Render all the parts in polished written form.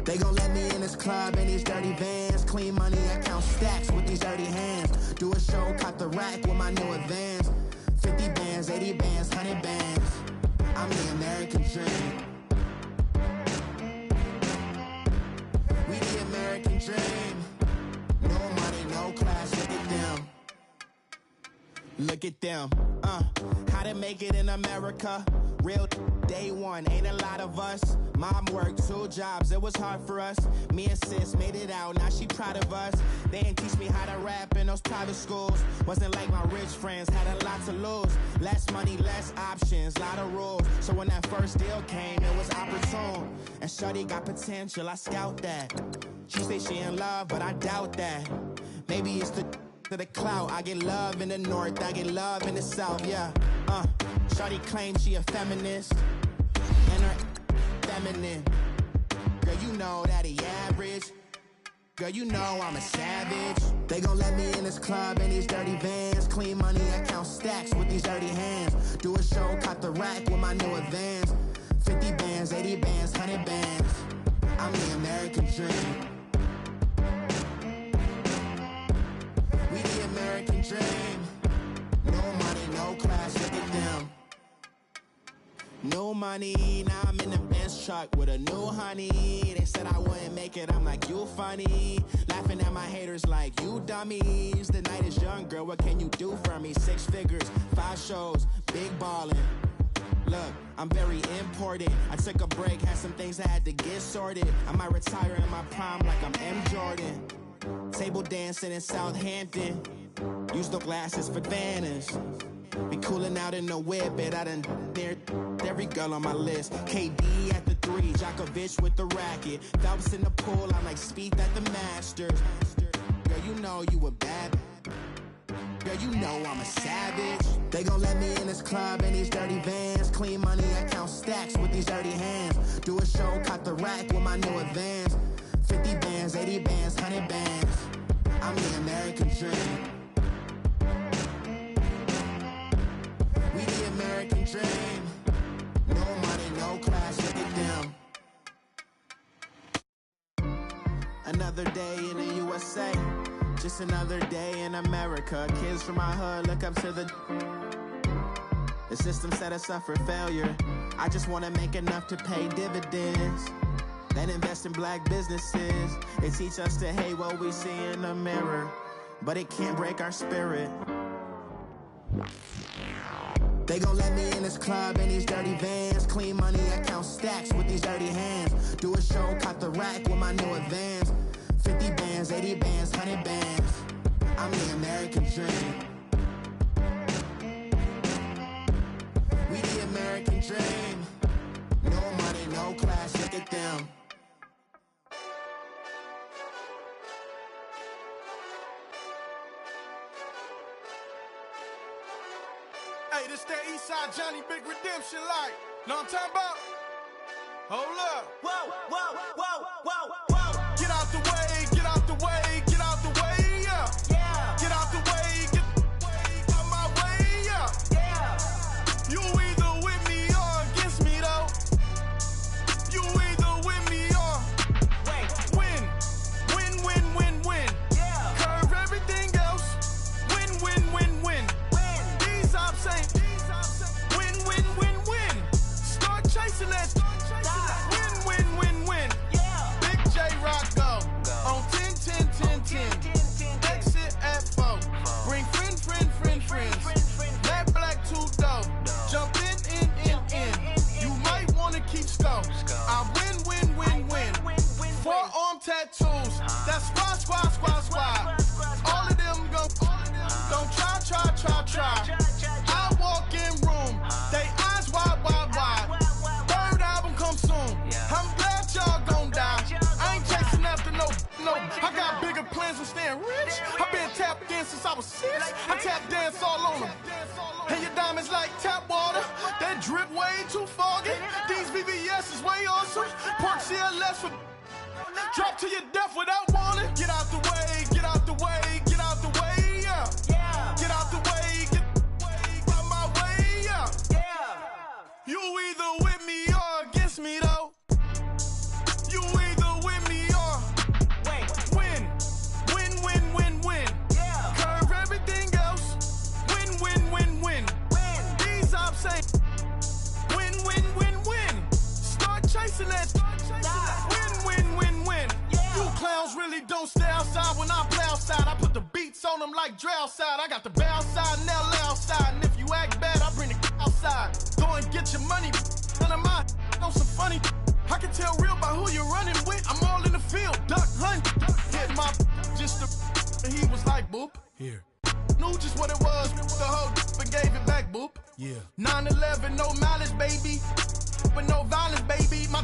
They gon' let me in this club in these dirty vans. Clean money, I count stacks with these dirty hands. Do a show, cop the rack with my new advance. 50 bands, 80 bands, 100 bands. I'm the American dream. We the American dream. No money, no class, look at them. Look at them, how to make it in America. Real day one, ain't a lot of us. Mom worked 2 jobs, it was hard for us. Me and sis made it out, now she proud of us. They didn't teach me how to rap in those private schools. Wasn't like my rich friends, had a lot to lose. Less money, less options, lot of rules. So when that first deal came, it was opportune. And shorty got potential, I scout that. She say she in love, but I doubt that. Maybe it's the clout. I get love in the north, I get love in the south, yeah. Shorty claims she a feminist, and her feminine. Girl, you know that he average. Girl, you know I'm a savage. They gon' let me in this club in these dirty vans. Clean money, I count stacks with these dirty hands. Do a show, cop the rack with my new advance. 50 bands, 80 bands, 100 bands. I'm the American dream. We the American dream. No money, no class, look at them. No money, now I'm in the Benz truck with a new honey. They said I wouldn't make it, I'm like, you funny. Laughing at my haters like, you dummies. The night is young, girl, what can you do for me? 6 figures, 5 shows, big ballin'. Look, I'm very important. I took a break, had some things I had to get sorted. I might retire in my prime like I'm M. Jordan. Table dancing in Southampton. Use the glasses for Vannas. Be cooling out in the whip, but I done dared every girl on my list. KD at the 3, Djokovic with the racket. Phelps in the pool, I'm like Spieth at the Masters. Girl, you know you a bad. Girl, you know I'm a savage. They gon' let me in this club in these dirty vans. Clean money, I count stacks with these dirty hands. Do a show, cop the rack with my new advance. 50 bands, 80 bands, 100 bands. I'm the American dream. We the American dream. No money, no class, look at them. Another day in the USA. Just another day in America. Kids from my hood look up to the system set us up for failure. I just wanna make enough to pay dividends. Then invest in black businesses. They teach us to hate what we see in the mirror, but it can't break our spirit. They gon' let me in this club in these dirty vans. Clean money, I count stacks with these dirty hands. Do a show, cop the rack with my new advance. 50 bands, 80 bands, 100 bands. I'm the American dream. We the American dream. No money, no class, look at them. Hey, this that Eastside Johnny Big Redemption like. Know what I'm talking about? Hold up. Whoa, whoa, whoa, whoa, whoa. Get out the way, get out the way, get out the way, yeah. Yeah. Get out the way, get out my way, yeah. Yeah. You either with me or against me, though. You either with me or win. Win, win, win, win. Yeah. Curve everything else. Win, win, win, win. These ops ain't. Win, win, win, win. Start chasing that. Win, win, win, win. Yeah. Big J Rock go. On 10, 10, 10, 10. Exit at 4. Bring friends. That black two dope. Jump in. You might wanna keep score. I win. 4-arm tattoos. That's squad. All of them go. Don't try. I walk in room. They eyes wide. Third album come soon. I'm glad y'all gon' die. I ain't chasing after no. I got bigger plans than staying rich. I been tapped in since I was 6. I tap dance all on them. And your diamonds like tap water. That drip way too foggy. These VVS is way awesome. Park CLS for drop to your death without warning. Get out the way, get out the way, get out the way, yeah. Yeah. Get out the way, get out my way, yeah. Yeah. You either with me or against me, though. You either with don't stay outside when I play outside. I put the beats on them like Dre outside. I got the bow side and LA outside. And if you act bad, I bring the outside. Go and get your money. None of my on some funny. I can tell real by who you're running with. I'm all in the field, duck hunt. Hit my just the. And he was like, boop. Here. Knew just what it was. The whole and gave it back, boop. Yeah. 9/11, no malice, baby. But no violence, baby. My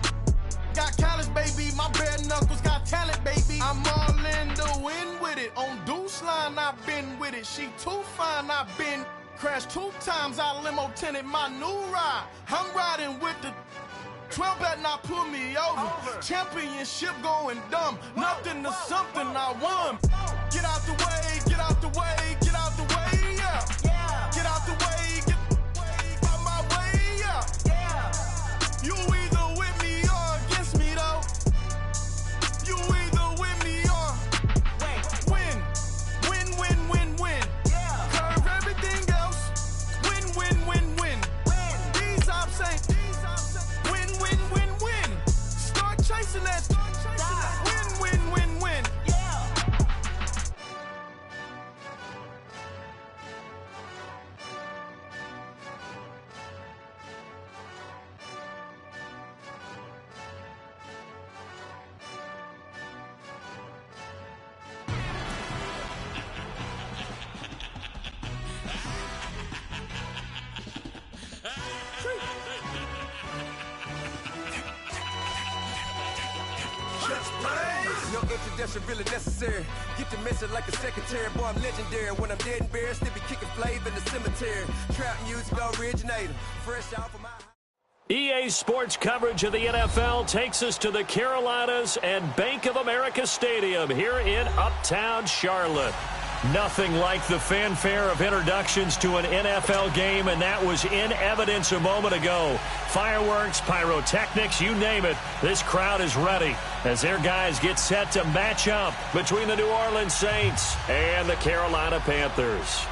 got callous, baby. My bare knuckles got talent, baby. I'm all in the wind with it. On Deuce line, I've been with it. She too fine, I've been crashed 2 times. I limo tinted my new ride. I'm riding with the 12 better not pull me over. Championship going dumb. Nothing to something I won. Get out the way, get out the way, get out the way, yeah. Get out the way, get out my way, yeah. You either with me or against me, though. You either with me or win. Win, win, win, win. Curve everything else. Win, win, win, win. These ops ain't. Win, win, win, win. Start chasing that. Win, win, win, win. No introduction really necessary. Get the message like a secretary. Boy, I'm legendary. When I'm dead and buried, still be kicking flavor in the cemetery. Trap music originator. Fresh off of my... EA Sports coverage of the NFL takes us to the Carolinas and Bank of America Stadium here in Uptown Charlotte. Nothing like the fanfare of introductions to an NFL game, and that was in evidence a moment ago. Fireworks, pyrotechnics, you name it. This crowd is ready as their guys get set to match up between the New Orleans Saints and the Carolina Panthers.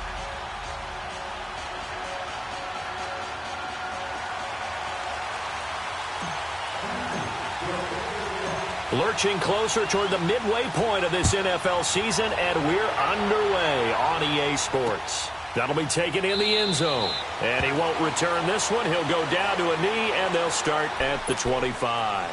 Lurching closer toward the midway point of this NFL season, and we're underway on EA Sports. That'll be taken in the end zone, and he won't return this one. He'll go down to a knee, and they'll start at the 25.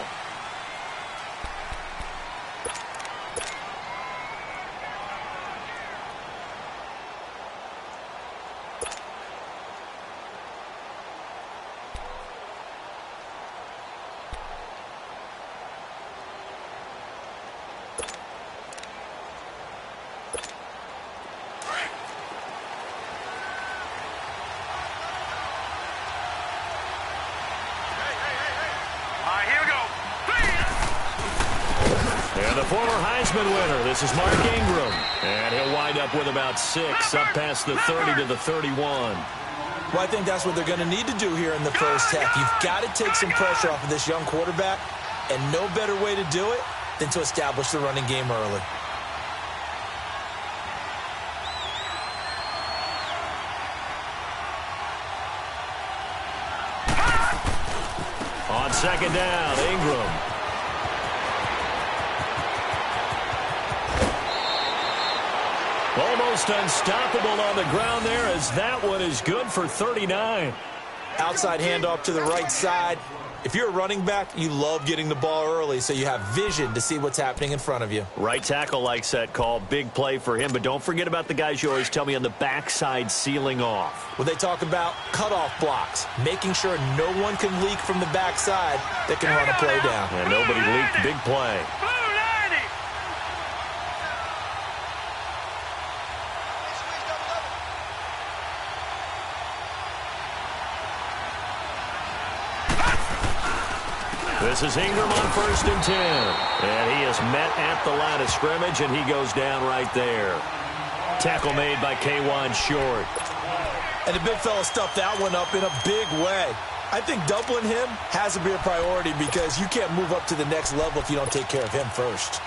And the former Heisman winner, this is Mark Ingram. And he'll wind up with about 6, up past the 30 to the 31. Well, I think that's what they're going to need to do here in the first half. You've got to take some pressure off of this young quarterback, and no better way to do it than to establish the running game early. On second down, Ingram. Almost unstoppable on the ground there, as that one is good for 39. Outside handoff to the right side. If you're a running back, you love getting the ball early so you have vision to see what's happening in front of you. Right tackle likes that call. Big play for him, but don't forget about the guys you always tell me on the backside sealing off. Well, they talk about cutoff blocks, making sure no one can leak from the backside that can run a play down. And nobody leaked. Big play. This is Ingram on 1st and 10. And he is met at the line of scrimmage, and he goes down right there. Tackle made by K'Wan Short. And the big fella stuffed that one up in a big way. I think doubling him has to be a priority because you can't move up to the next level if you don't take care of him first.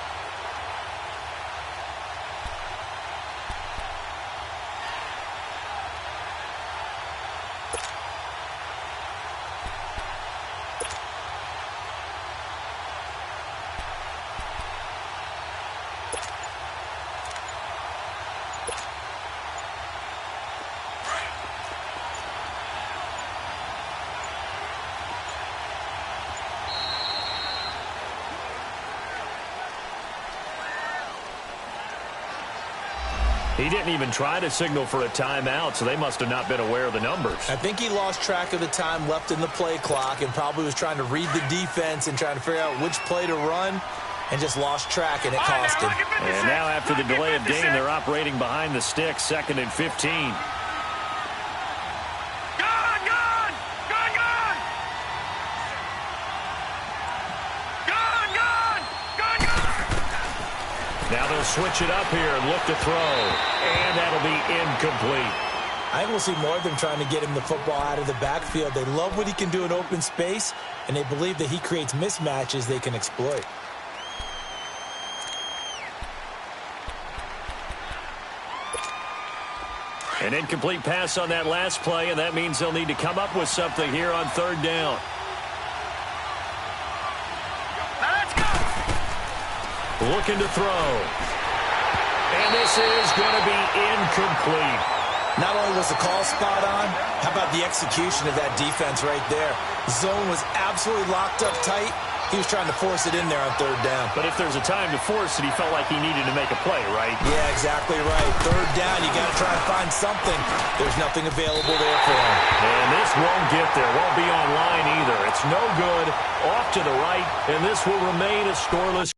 He didn't even try to signal for a timeout, so they must have not been aware of the numbers. I think he lost track of the time left in the play clock and probably was trying to read the defense and trying to figure out which play to run and just lost track, and it cost him. And now after the delay of game, they're operating behind the stick, 2nd and 15. Now they'll switch it up here and look to throw. And that'll be incomplete. I think we'll see more of them trying to get him the football out of the backfield. They love what he can do in open space, and they believe that he creates mismatches they can exploit. An incomplete pass on that last play, and that means they'll need to come up with something here on 3rd down. Looking to throw. And this is going to be incomplete. Not only was the call spot on, how about the execution of that defense right there? Zone was absolutely locked up tight. He was trying to force it in there on 3rd down. But if there's a time to force it, he felt like he needed to make a play, right? Yeah, exactly right. 3rd down, you got to try and find something. There's nothing available there for him. And this won't get there. Won't be on line either. It's no good. Off to the right, and this will remain a scoreless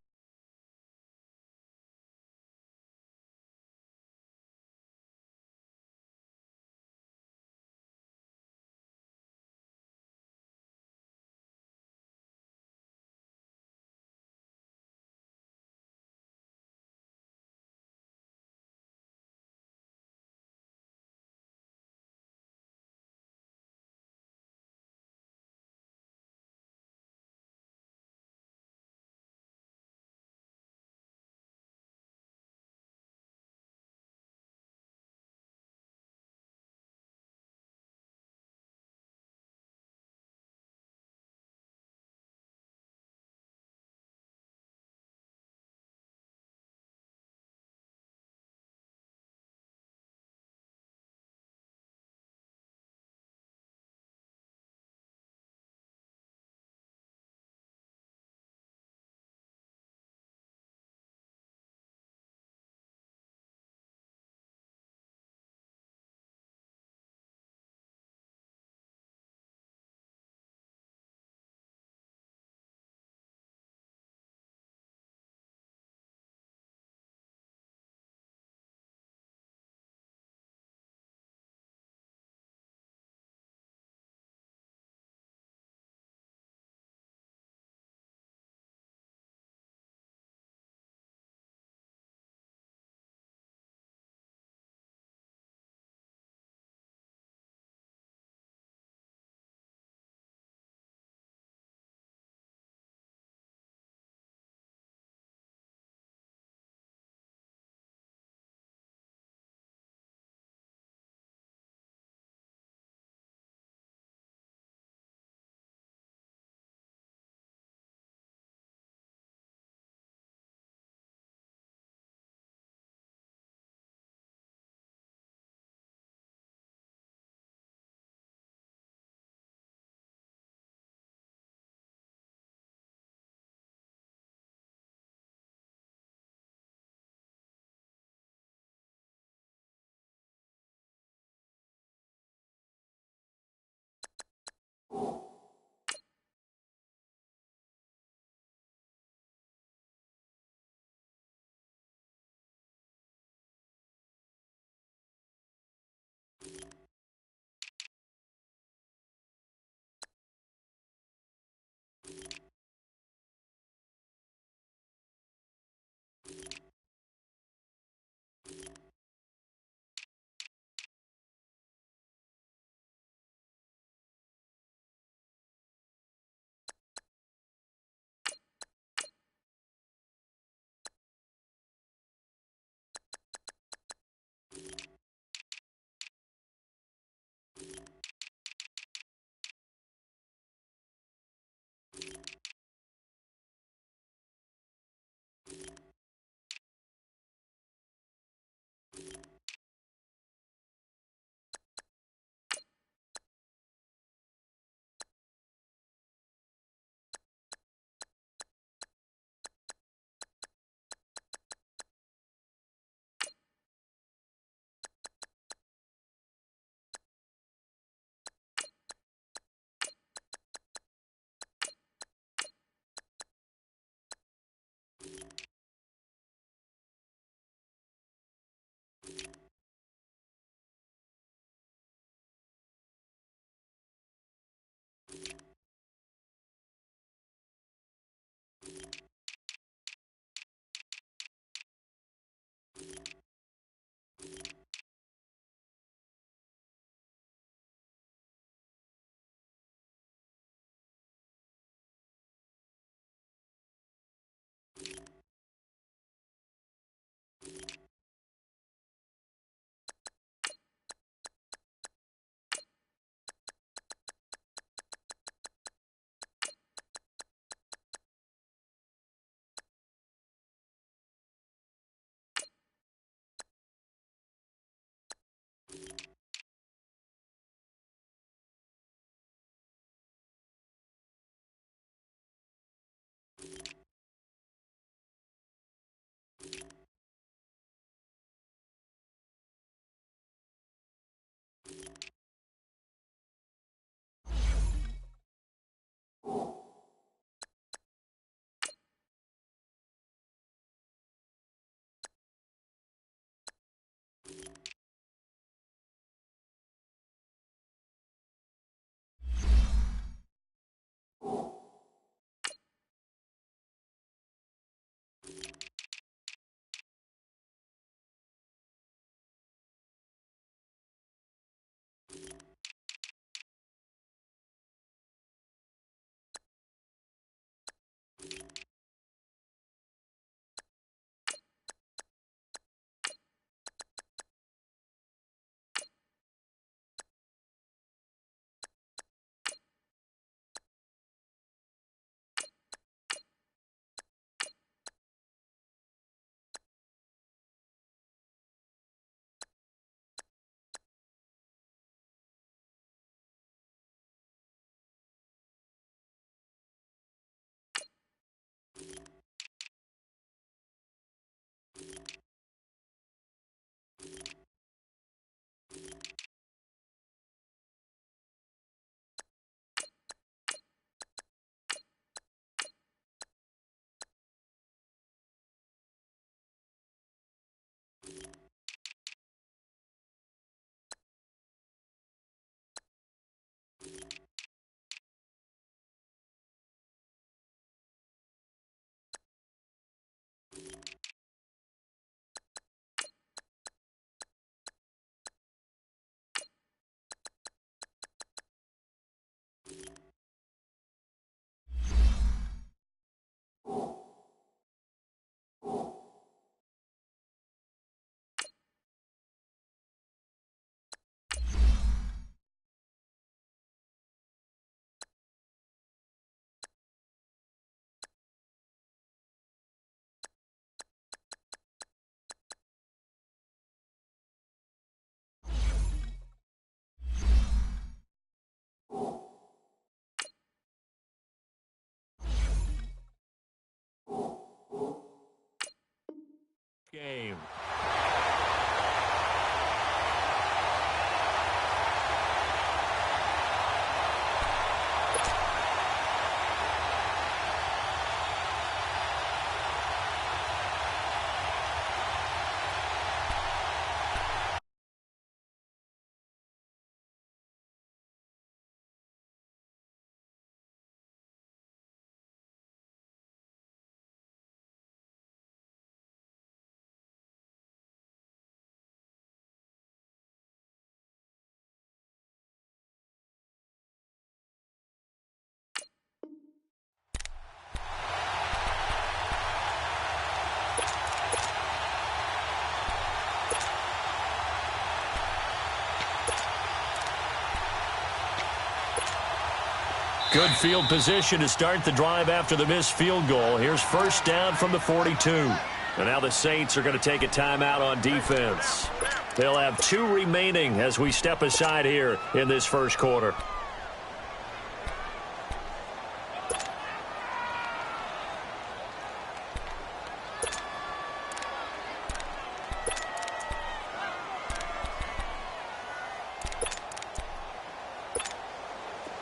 Good field position to start the drive after the missed field goal. Here's first down from the 42. And now the Saints are going to take a timeout on defense. They'll have 2 remaining as we step aside here in this first quarter.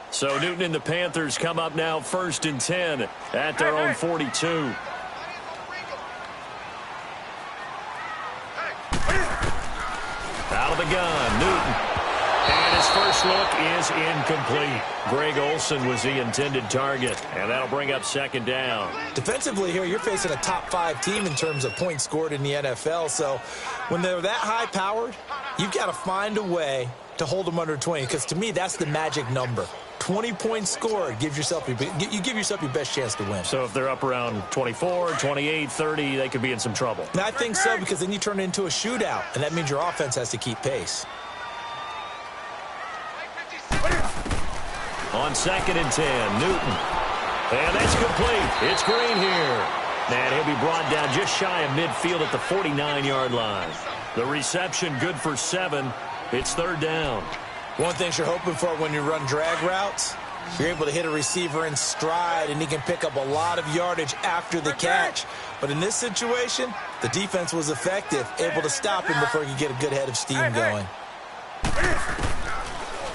So Newton and the Panthers come up now 1st and 10 at their own 42. Out of the gun, Newton. And his first look is incomplete. Greg Olsen was the intended target, and that'll bring up 2nd down. Defensively here, you're facing a top 5 team in terms of points scored in the NFL. So when they're that high-powered, you've got to find a way to hold them under 20, because to me, that's the magic number. 20 points scored, you give yourself your best chance to win. So if they're up around 24, 28, 30, they could be in some trouble. And I think so, because then you turn it into a shootout, and that means your offense has to keep pace. On 2nd and 10, Newton. And that's complete. It's Green here. And he'll be brought down just shy of midfield at the 49-yard line. The reception good for 7. It's 3rd down. One thing you're hoping for when you run drag routes, you're able to hit a receiver in stride, and he can pick up a lot of yardage after the catch. But in this situation, the defense was effective, able to stop him before he could get a good head of steam going.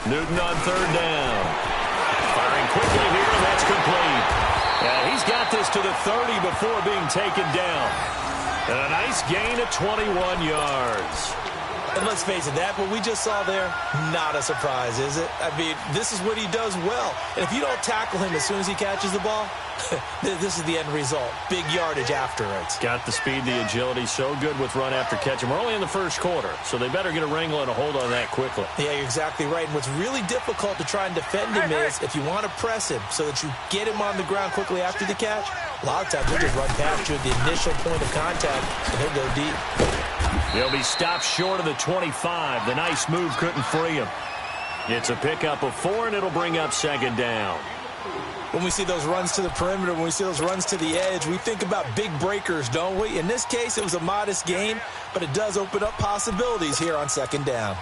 Newton on 3rd down. Firing quickly here, and that's complete. And he's got this to the 30 before being taken down. And a nice gain of 21 yards. And let's face it, that what we just saw there, not a surprise, is it? I mean, this is what he does well. And if you don't tackle him as soon as he catches the ball, this is the end result. Big yardage after it. Got the speed, the agility, so good with run after catch. And we're only in the first quarter, so they better get a wrangle and a hold on that quickly. Yeah, you're exactly right. And what's really difficult to try and defend him is if you want to press him so that you get him on the ground quickly after the catch, a lot of times he'll just run past you at the initial point of contact, and he'll go deep. He'll be stopped short of the 25. The nice move couldn't free him. It's a pickup of 4, and it'll bring up 2nd down. When we see those runs to the perimeter, when we see those runs to the edge, we think about big breakers, don't we? In this case, it was a modest gain, but it does open up possibilities here on 2nd down.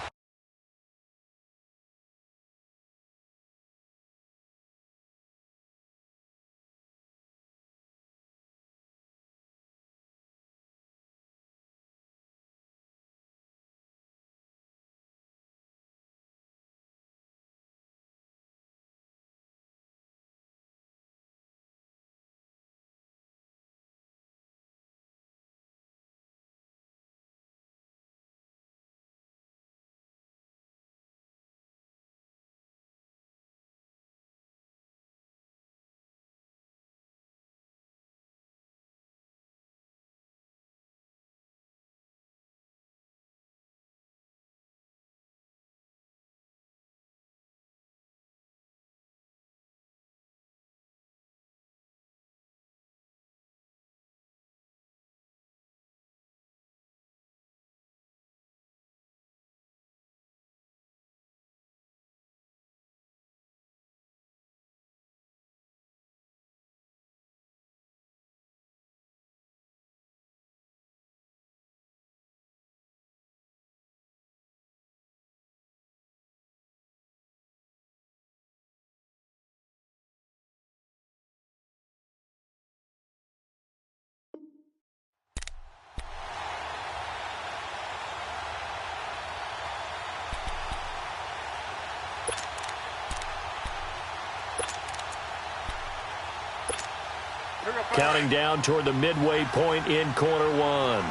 Counting down toward the midway point in quarter 1.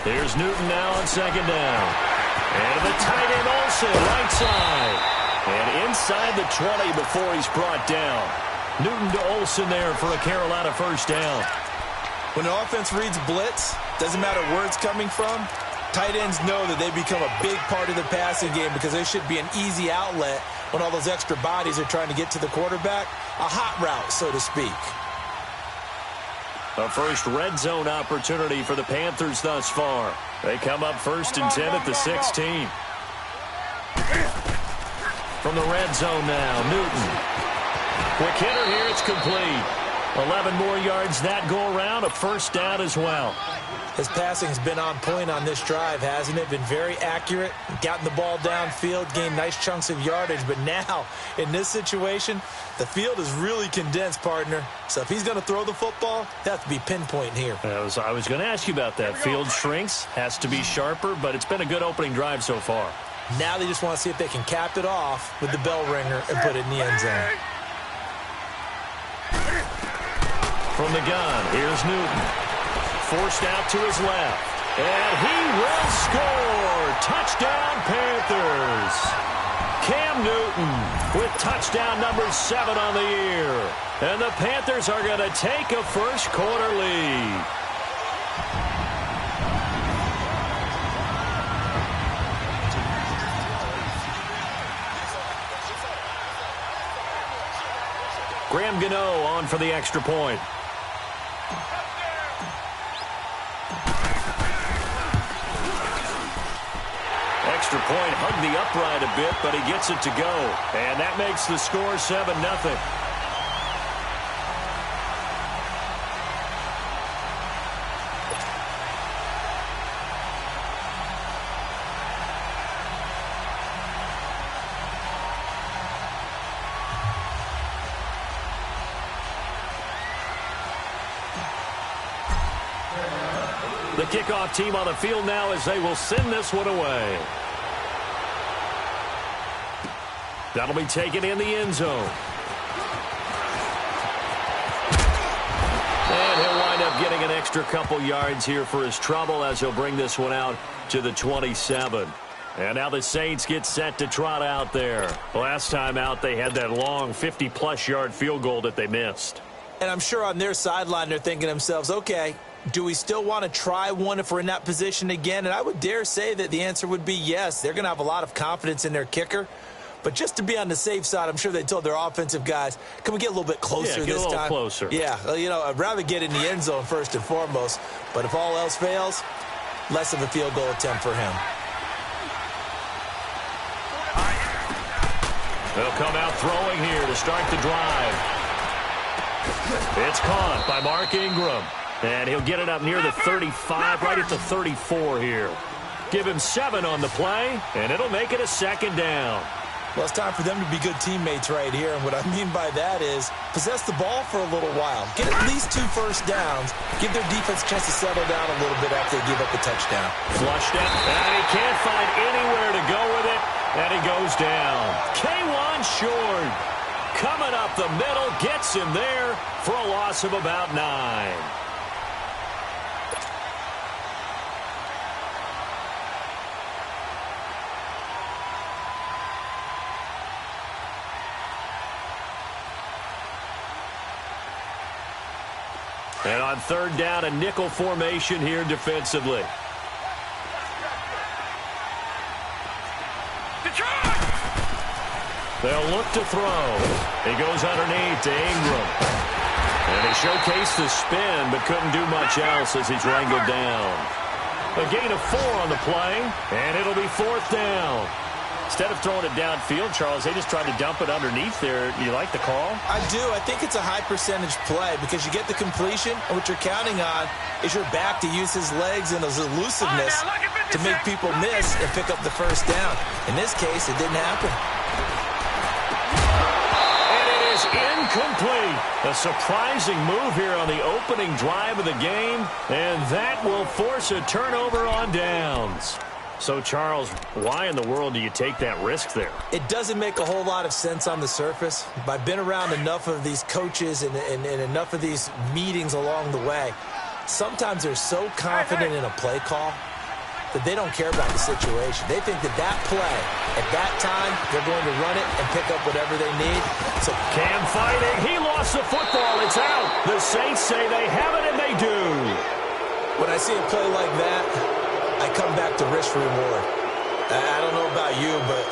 Here's Newton now on 2nd down. And the tight end Olsen, right side. And inside the 20 before he's brought down. Newton to Olsen there for a Carolina first down. When the offense reads blitz, doesn't matter where it's coming from, tight ends know that they become a big part of the passing game because they should be an easy outlet when all those extra bodies are trying to get to the quarterback. A hot route, so to speak. A first red zone opportunity for the Panthers thus far. They come up 1st and 10 at the 16. From the red zone now, Newton. Quick hitter here, it's complete. 11 more yards that go around, a first down as well. His passing's been on point on this drive, hasn't it? Been very accurate, gotten the ball downfield, gained nice chunks of yardage. But now, in this situation, the field is really condensed, partner. So if he's going to throw the football, it has to be pinpoint here. I was going to ask you about that. Field shrinks, has to be sharper, but it's been a good opening drive so far. Now they just want to see if they can cap it off with the bell ringer and put it in the end zone. From the gun, here's Newton. Forced out to his left. And he will score! Touchdown, Panthers! Cam Newton with touchdown number 7 on the year. And the Panthers are going to take a first quarter lead. Graham Gano on for the extra point. Extra point, hugged the upright a bit, but he gets it to go. And that makes the score 7-0. The kickoff team on the field now as they will send this one away. That'll be taken in the end zone. And he'll wind up getting an extra couple yards here for his trouble as he'll bring this one out to the 27. And now the Saints get set to trot out there. Last time out, they had that long 50-plus yard field goal that they missed. And I'm sure on their sideline they're thinking to themselves, okay, do we still want to try one if we're in that position again? And I would dare say that the answer would be yes. They're going to have a lot of confidence in their kicker. But just to be on the safe side, I'm sure they told their offensive guys, can we get a little bit closer this time? Yeah, get a little closer. Yeah, you know, I'd rather get in the end zone first and foremost. But if all else fails, less of a field goal attempt for him. They'll come out throwing here to start the drive. It's caught by Mark Ingram. And he'll get it up near the 35, right at the 34 here. Give him 7 on the play, and it'll make it a second down. Well, it's time for them to be good teammates right here. And what I mean by that is possess the ball for a little while. Get at least 2 first downs. Give their defense a chance to settle down a little bit after they give up the touchdown. Flushed it, and he can't find anywhere to go with it, and he goes down. K1 Short coming up the middle, gets him there for a loss of about 9. And on third down, a nickel formation here defensively. They'll look to throw. He goes underneath to Ingram. And he showcased the spin, but couldn't do much else as he's wrangled down. A gain of 4 on the play, and it'll be 4th down. Instead of throwing it downfield, Charles, they just tried to dump it underneath there. Do you like the call? I do. I think it's a high percentage play because you get the completion, and what you're counting on is your back to use his legs and his elusiveness to make people miss and pick up the first down. In this case, it didn't happen. And it is incomplete. A surprising move here on the opening drive of the game, and that will force a turnover on downs. So, Charles, why in the world do you take that risk there? It doesn't make a whole lot of sense on the surface. I've been around enough of these coaches and enough of these meetings along the way. Sometimes they're so confident in a play call that they don't care about the situation. They think that play, at that time, they're going to run it and pick up whatever they need. So Cam fighting. He lost the football. It's out. The Saints say they have it, and they do. When I see a play like that, I come back to risk reward. I don't know about you, but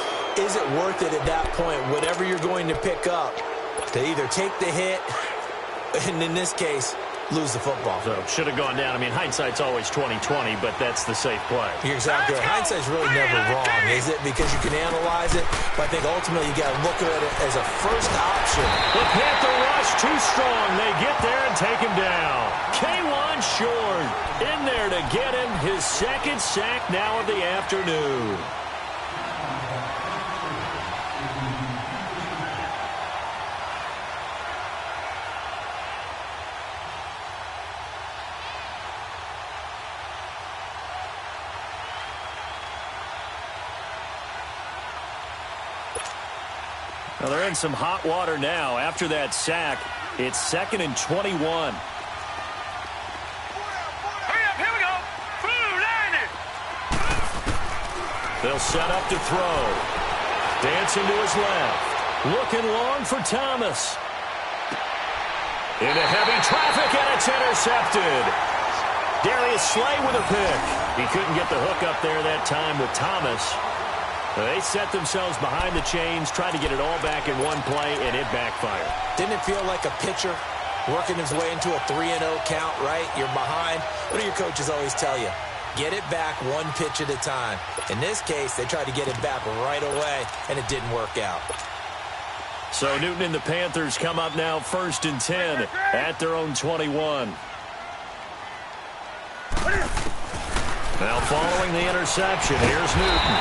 is it worth it at that point, whatever you're going to pick up, to either take the hit, and in this case, lose the football. So should have gone down. I mean, hindsight's always 20/20, but that's the safe play. You're exactly right. Hindsight's really never wrong, is it? Because you can analyze it, but I think ultimately you got to look at it as a first option. The Panther rush too strong. They get there and take him down. K'Wan Short in there to get him his second sack now of the afternoon. Well, they're in some hot water now. After that sack, it's 2nd and 21. Hurry up, here we go. They'll set up to throw. Dancing to his left. Looking long for Thomas. Into heavy traffic, and it's intercepted. Darius Slay with a pick. He couldn't get the hook up there that time with Thomas. They set themselves behind the chains, tried to get it all back in one play, and it backfired. Didn't it feel like a pitcher working his way into a 3-0 count, right? You're behind. What do your coaches always tell you? Get it back one pitch at a time. In this case, they tried to get it back right away, and it didn't work out. So Newton and the Panthers come up now 1st and 10 at their own 21. Now following the interception, here's Newton.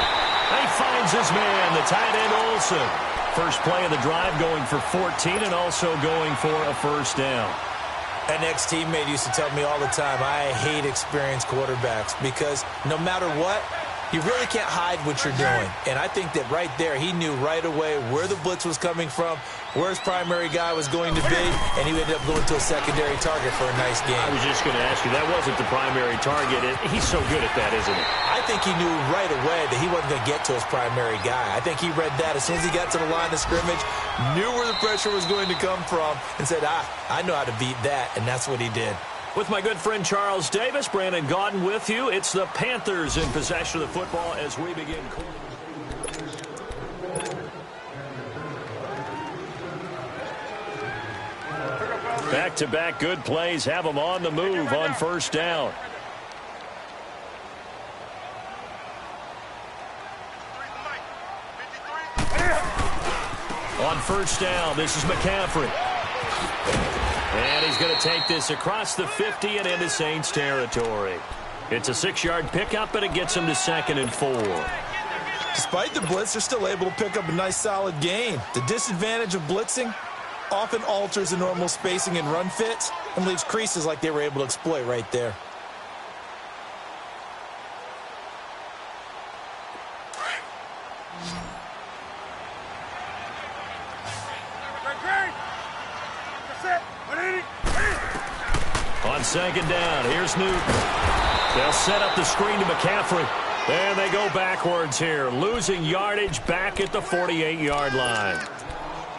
He finds his man, the tight end Olsen. First play of the drive going for 14 and also going for a first down. An ex-teammate used to tell me all the time, I hate experienced quarterbacks because no matter what, you really can't hide what you're doing. And I think that right there, he knew right away where the blitz was coming from, where his primary guy was going to be, and he ended up going to a secondary target for a nice game. I was just going to ask you, that wasn't the primary target. He's so good at that, isn't he? I think he knew right away that he wasn't going to get to his primary guy. I think he read that as soon as he got to the line of scrimmage, knew where the pressure was going to come from, and said, I know how to beat that, and that's what he did. With my good friend Charles Davis, Brandon Gaudin with you. It's the Panthers in possession of the football as we begin. Back-to-back good plays have them on the move on first down. On first down, this is McCaffrey. And he's going to take this across the 50 and into Saints territory. It's a 6-yard pickup, but it gets him to 2nd and 4. Despite the blitz, they're still able to pick up a nice, solid gain. The disadvantage of blitzing often alters the normal spacing and run fits and leaves creases like they were able to exploit right there. On second down, here's Newton. They'll set up the screen to McCaffrey. And they go backwards here, losing yardage back at the 48-yard line.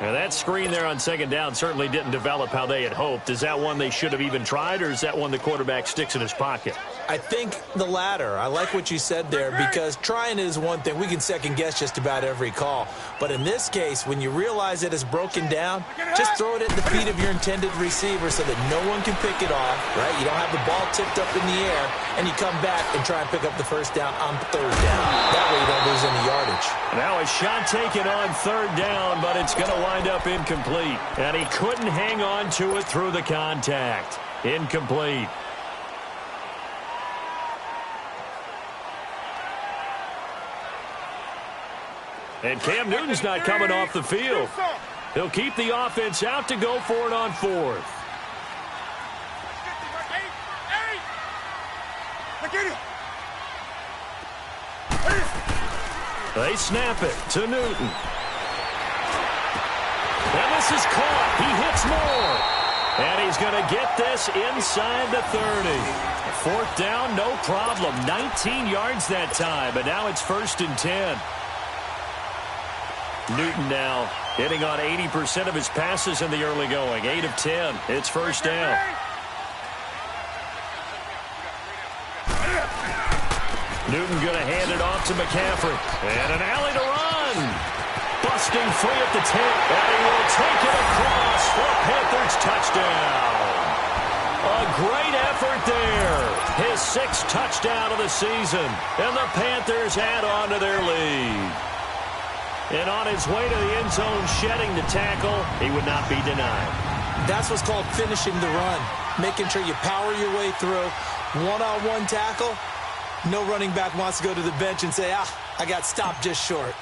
Now that screen there on second down certainly didn't develop how they had hoped. Is that one they should have even tried, or is that one the quarterback sticks in his pocket? I think the latter. I like what you said there because trying is one thing. We can second-guess just about every call. But in this case, when you realize it is broken down, just throw it at the feet of your intended receiver so that no one can pick it off, right? You don't have the ball tipped up in the air, and you come back and try and pick up the first down on third down. That way you don't lose any yardage. Now a shot taken on third down, but it's going to wind up incomplete. And he couldn't hang on to it through the contact. Incomplete. And Cam Newton's not coming off the field. He'll keep the offense out to go for it on fourth. They snap it to Newton. And this is caught. He hits more. And he's going to get this inside the 30. Fourth down, no problem. 19 yards that time, but now it's 1st and 10. Newton now hitting on 80% of his passes in the early going. 8 of 10. It's first down. Newton going to hand it off to McCaffrey. And an alley to run. Busting free at the 10. And he will take it across for a Panthers touchdown. A great effort there. His 6th touchdown of the season. And the Panthers add on to their lead. And on his way to the end zone, shedding the tackle, he would not be denied. That's what's called finishing the run. Making sure you power your way through. One-on-one tackle. No running back wants to go to the bench and say, I got stopped just short.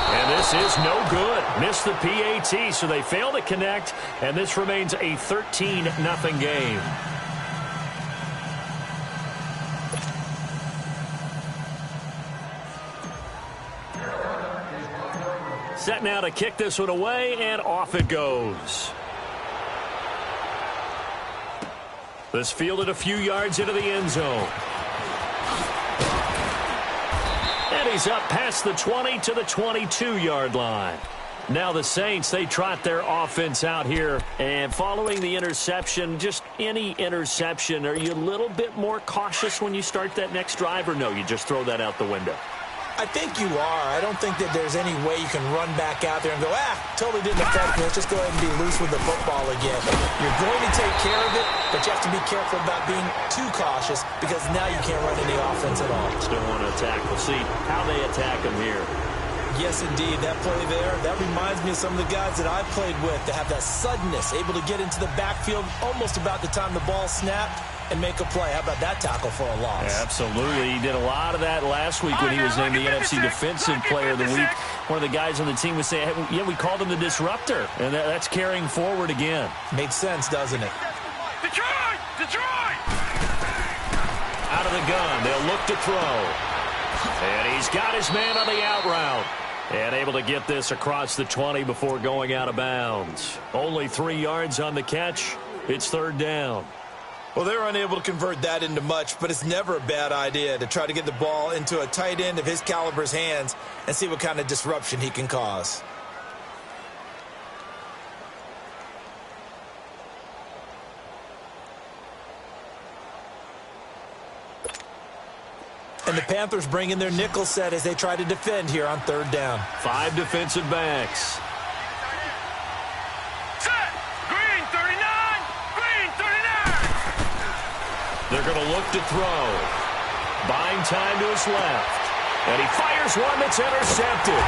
And this is no good. Missed the PAT, so they fail to connect, and this remains a 13-0 game. Set now to kick this one away, and off it goes. This fielded a few yards into the end zone. And he's up past the 20 to the 22-yard line. Now the Saints, they trot their offense out here. And following the interception, just any interception, are you a little bit more cautious when you start that next drive, or no, you just throw that out the window? I think you are. I don't think that there's any way you can run back out there and go, totally didn't affect me. Let's just go ahead and be loose with the football again. You're going to take care of it, but you have to be careful about being too cautious because now you can't run any offense at all. Still want to attack. We'll see how they attack him here. Yes, indeed. That play there, that reminds me of some of the guys that I've played with that have that suddenness, able to get into the backfield almost about the time the ball snapped and make a play. How about that tackle for a loss? Yeah, absolutely. He did a lot of that last week when he was named the NFC Defensive Player of the Week. One of the guys on the team was saying, hey, we called him the disruptor, and that's carrying forward again. Makes sense, doesn't it? Detroit! Detroit! Out of the gun, they'll look to throw. And he's got his man on the out route. And able to get this across the 20 before going out of bounds. Only 3 yards on the catch. It's 3rd down. Well, they were unable to convert that into much, but it's never a bad idea to try to get the ball into a tight end of his caliber's hands and see what kind of disruption he can cause. And the Panthers bring in their nickel set as they try to defend here on 3rd down. 5 defensive backs. Set! Green 39! Green 39! They're going to look to throw. Buying time to his left. And he fires one that's intercepted.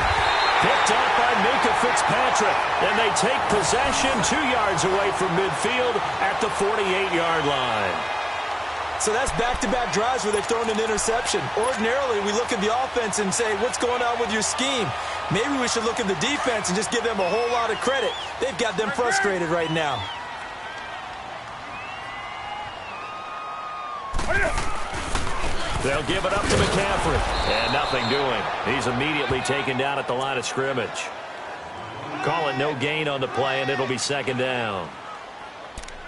Picked up by Minka Fitzpatrick. And they take possession 2 yards away from midfield at the 48-yard line. So that's back-to-back drives where they've thrown an interception. Ordinarily, we look at the offense and say, what's going on with your scheme? Maybe we should look at the defense and just give them a whole lot of credit. They've got them frustrated right now. They'll give it up to McCaffrey. And nothing doing. He's immediately taken down at the line of scrimmage. Call it no gain on the play, and it'll be 2nd down.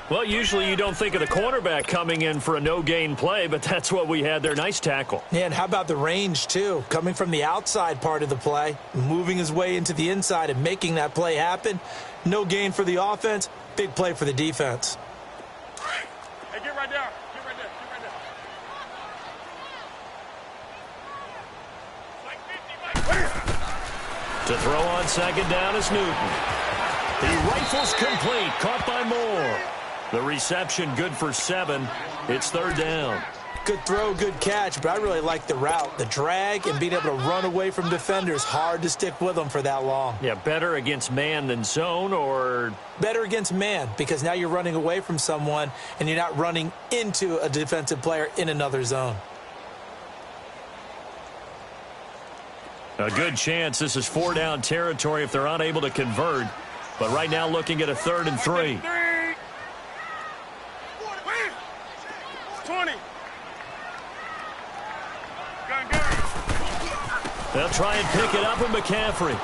Well, usually you don't think of the cornerback coming in for a no-gain play, but that's what we had there. Nice tackle. Yeah, and how about the range, too? Coming from the outside part of the play, moving his way into the inside and making that play happen. No gain for the offense, big play for the defense. Hey, get right there. Get right there. Get right there. To throw on 2nd down is Newton. He rifles complete, caught by Moore. The reception good for 7. It's 3rd down. Good throw, good catch, but I really like the route. The drag and being able to run away from defenders. Hard to stick with them for that long. Yeah, better against man than zone, or? Better against man, because now you're running away from someone and you're not running into a defensive player in another zone. A good chance this is 4-down territory if they're unable to convert. But right now looking at a 3rd and 3. 20. They'll try and pick it up with McCaffrey.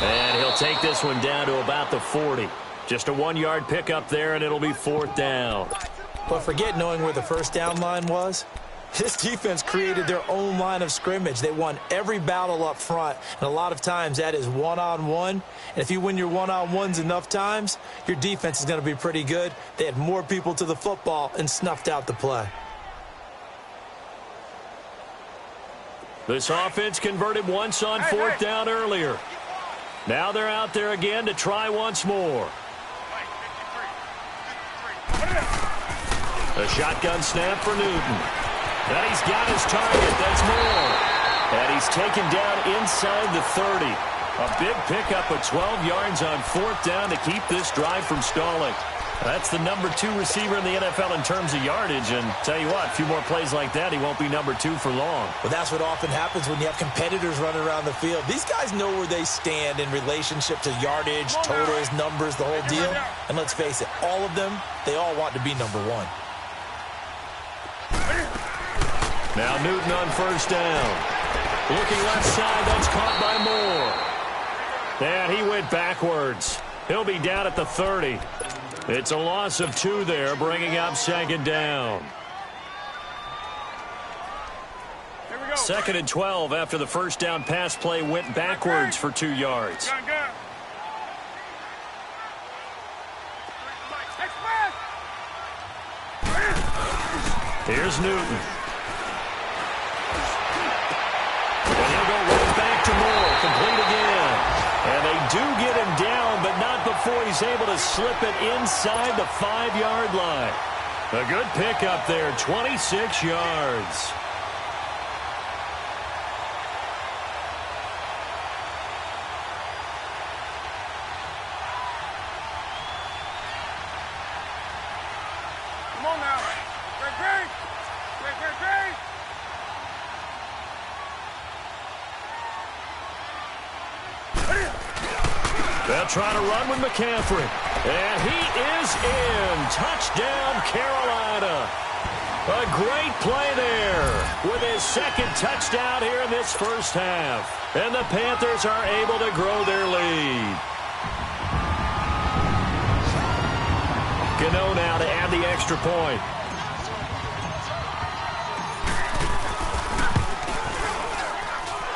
And he'll take this one down to about the 40. Just a 1-yard pickup there, and it'll be 4th down. But forget knowing where the 1st down line was. This defense created their own line of scrimmage. They won every battle up front, and a lot of times that is one-on-one. And if you win your one-on-ones enough times, your defense is going to be pretty good. They had more people to the football and snuffed out the play. This offense converted once on 4th down earlier. Now they're out there again to try once more. A shotgun snap for Newton. And he's got his target. That's more. And he's taken down inside the 30. A big pickup of 12 yards on 4th down to keep this drive from stalling. That's the number 2 receiver in the NFL in terms of yardage. And tell you what, a few more plays like that, he won't be number 2 for long. Well, that's what often happens when you have competitors running around the field. These guys know where they stand in relationship to yardage, totals, numbers, the whole deal. And let's face it, all of them, they all want to be number 1. Now Newton on 1st down. Looking left side, that's caught by Moore. And he went backwards. He'll be down at the 30. It's a loss of 2 there, bringing up 2nd down. 2nd and 12 after the 1st down pass play went backwards for 2 yards. Here's Newton. And he'll go right back to Moore, complete again. And they do get him down, but not before he's able to slip it inside the 5-yard line. A good pickup there, 26 yards. Come on now. Great. They'll try to run with McCaffrey. And he is in. Touchdown, Carolina. A great play there with his 2nd touchdown here in this 1st half. And the Panthers are able to grow their lead. Gano now to add the extra point.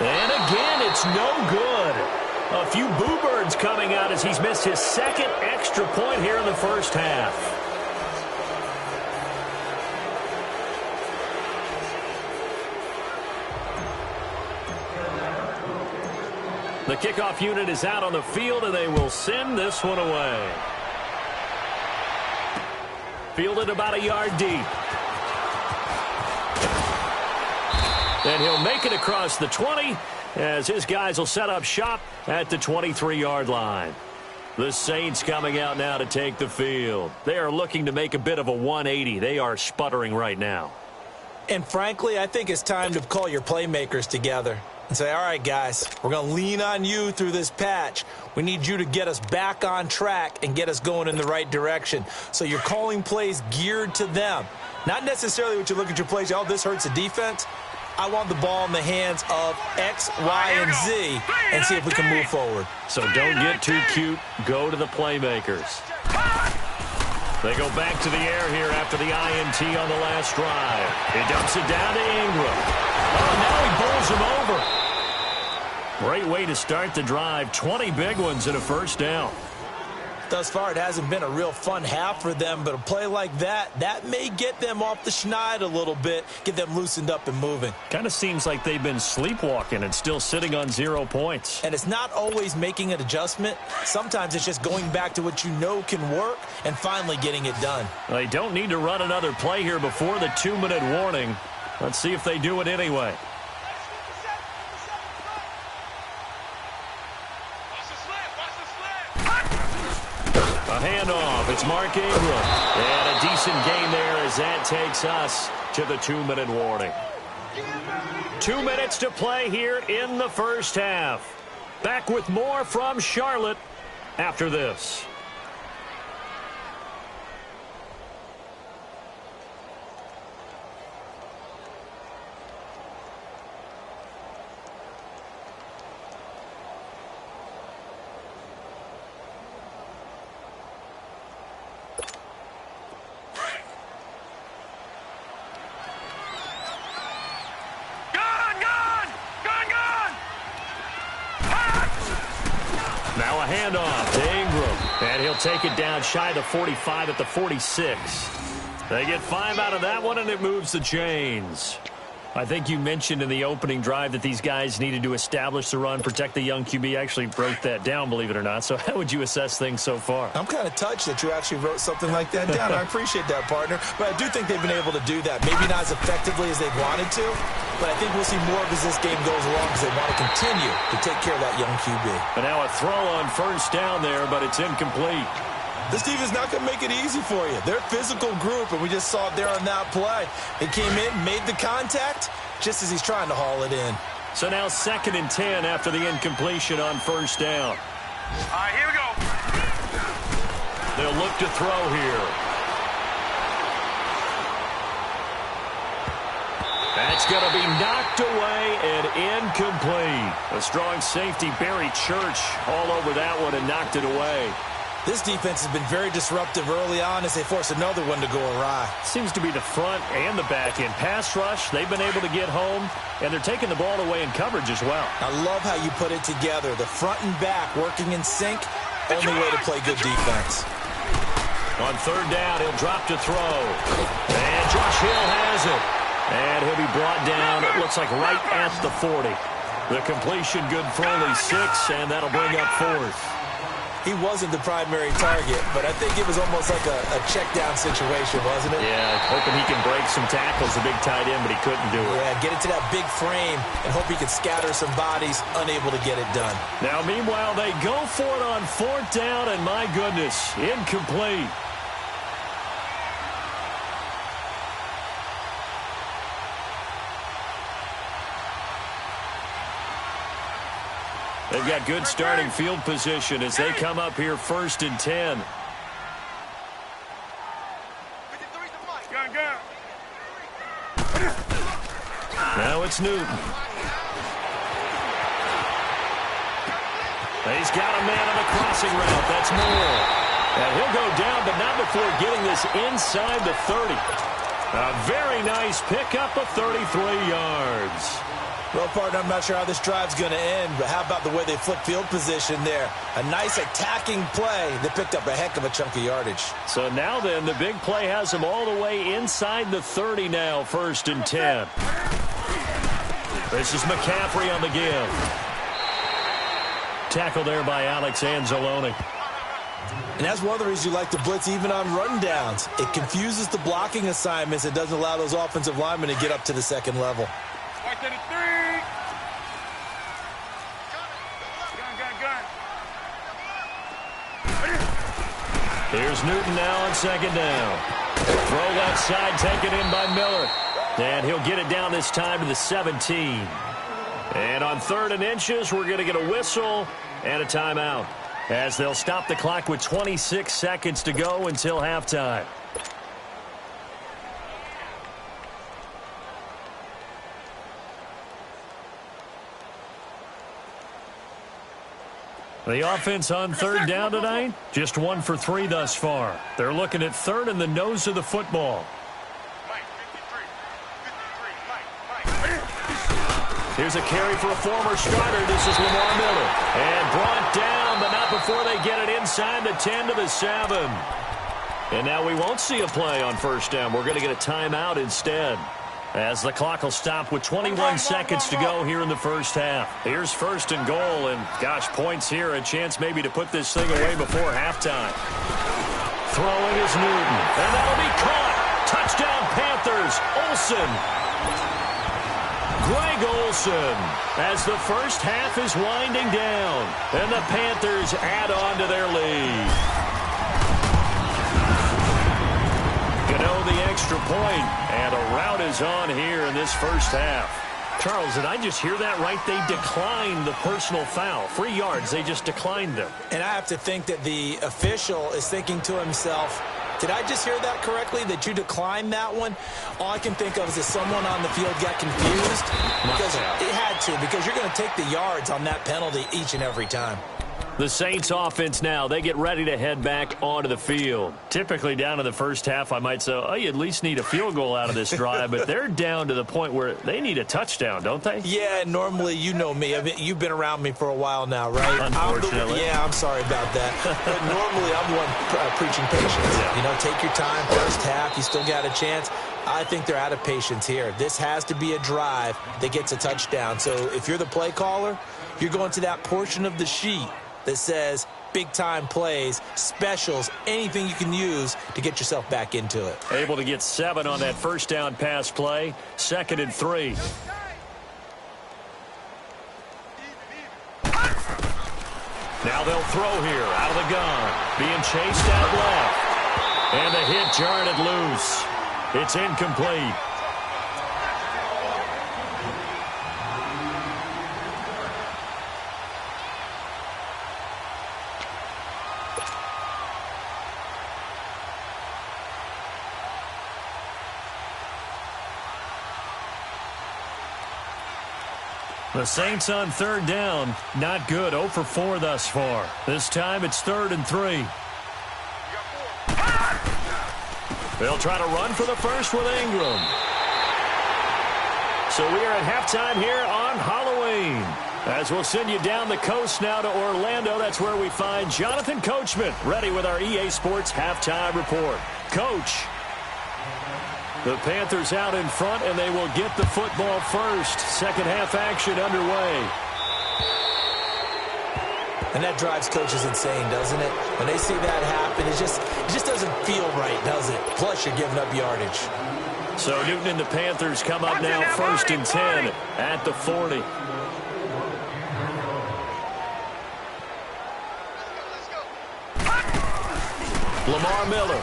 And again, it's no good. A few boo birds coming out as he's missed his 2nd extra point here in the 1st half. The kickoff unit is out on the field, and they will send this one away. Fielded about a yard deep. And he'll make it across the 20 as his guys will set up shop at the 23-yard line. The Saints coming out now to take the field. They are looking to make a bit of a 180. They are sputtering right now. And frankly, I think it's time to call your playmakers together and say, all right, guys, we're going to lean on you through this patch. We need you to get us back on track and get us going in the right direction. So you're calling plays geared to them. Not necessarily what you look at your plays, oh, this hurts the defense. I want the ball in the hands of X, Y, and Z and see if we can move forward. So don't get too cute. Go to the playmakers. They go back to the air here after the INT on the last drive. He dumps it down to Ingram. Oh, now he bowls him over. Great way to start the drive. 20 big ones and a 1st down. Thus far, it hasn't been a real fun half for them, but a play like that may get them off the schneid a little bit, get them loosened up and moving. Kind of seems like they've been sleepwalking and still sitting on 0 points. And it's not always making an adjustment. Sometimes it's just going back to what you know can work and finally getting it done. They don't need to run another play here before the 2-minute warning. Let's see if they do it anyway. A handoff. It's Mark Ingram. And a decent gain there as that takes us to the 2-minute warning. 2 minutes to play here in the 1st half. Back with more from Charlotte after this. Now a handoff to Ingram. And he'll take it down shy of the 45 at the 46. They get 5 out of that one, and it moves the chains. I think you mentioned in the opening drive that these guys needed to establish the run, protect the young QB. I actually wrote that down, believe it or not. So how would you assess things so far? I'm kind of touched that you actually wrote something like that down. I appreciate that, partner. But I do think they've been able to do that. Maybe not as effectively as they wanted to, but I think we'll see more of as this game goes along because they want to continue to take care of that young QB. But now a throw on first down there, but it's incomplete. This defense is not going to make it easy for you. They're a physical group, and we just saw it there on that play. He came in, made the contact, just as he's trying to haul it in. So now 2nd and 10 after the incompletion on first down. All right, here we go. They'll look to throw here. That's going to be knocked away and incomplete. A strong safety, Barry Church, all over that one and knocked it away. This defense has been very disruptive early on as they force another one to go awry. Seems to be the front and the back end. Pass rush, they've been able to get home, and they're taking the ball away in coverage as well. I love how you put it together. The front and back working in sync, only way to play good defense. On 3rd down, he'll drop to throw. And Josh Hill has it. And he'll be brought down, it looks like right at the 40. The completion good for only 6, and that'll bring up 4th. He wasn't the primary target, but I think it was almost like a check-down situation, wasn't it? Yeah, hoping he can break some tackles, a big tight end, but he couldn't do it. Yeah, get it to that big frame and hope he can scatter some bodies, unable to get it done. Now, meanwhile, they go for it on 4th down, and my goodness, incomplete. They've got good starting field position as they come up here 1st and 10. Gun. Now it's Newton. He's got a man on the crossing route. That's Moore. And he'll go down, but not before getting this inside the 30. A very nice pickup of 33 yards. Well, partner, I'm not sure how this drive's going to end, but how about the way they flip field position there? A nice attacking play that picked up a heck of a chunk of yardage. So now then, the big play has them all the way inside the 30 now, 1st and 10. This is McCaffrey on the give. Tackle there by Alex Anzalone. And that's one of the reasons you like to blitz even on rundowns. It confuses the blocking assignments. It doesn't allow those offensive linemen to get up to the second level. Right to the 3. Gun. Here's Newton now on 2nd down. Throw left side taken in by Miller. And he'll get it down this time to the 17. And on 3rd and inches, we're going to get a whistle and a timeout as they'll stop the clock with 26 seconds to go until halftime. The offense on 3rd down tonight, just 1 for 3 thus far. They're looking at 3rd in the nose of the football. Here's a carry for a former starter. This is Lamar Miller. And brought down, but not before they get it inside the 10 to the 7. And now we won't see a play on 1st down. We're going to get a timeout instead, as the clock will stop with 21 seconds to go here in the first half. Here's 1st and goal, and gosh, points here, a chance maybe to put this thing away before halftime. Throwing is Newton, and that'll be caught. Touchdown Panthers, Olsen. Greg Olsen, as the first half is winding down, and the Panthers add on to their lead. Gano the extra point, and a rout is on here in this first half. Charles, did I just hear that right? They declined the personal foul. 3 yards, they just declined them. And I have to think that the official is thinking to himself, did I just hear that correctly, that you declined that one? All I can think of is that someone on the field got confused. Because it had to, because you're going to take the yards on that penalty each and every time. The Saints offense now, they get ready to head back onto the field. Typically down in the first half, I might say, oh, you at least need a field goal out of this drive, but they're down to the point where they need a touchdown, don't they? Yeah, normally, you know me. I mean, you've been around me for a while now, right? Unfortunately. I'm sorry about that. But normally, I'm the one preaching patience. Yeah. You know, take your time, first half, you still got a chance. I think they're out of patience here. This has to be a drive that gets a touchdown. So if you're the play caller, you're going to that portion of the sheet that says big-time plays, specials, anything you can use to get yourself back into it. Able to get 7 on that first down pass play. 2nd and 3. Now they'll throw here out of the gun. Being chased out left. And the hit jarred it loose. It's incomplete. The Saints on 3rd down. Not good. 0 for 4 thus far. This time it's 3rd and 3. They'll try to run for the first with Ingram. So we are at halftime here on Halloween. As we'll send you down the coast now to Orlando. That's where we find Jonathan Coachman ready with our EA Sports halftime report. Coach. The Panthers out in front, and they will get the football first. Second half action underway. And that drives coaches insane, doesn't it? When they see that happen, it just doesn't feel right, does it? Plus, you're giving up yardage. So Newton and the Panthers come up now 1st and 10 at the 40. Lamar Miller.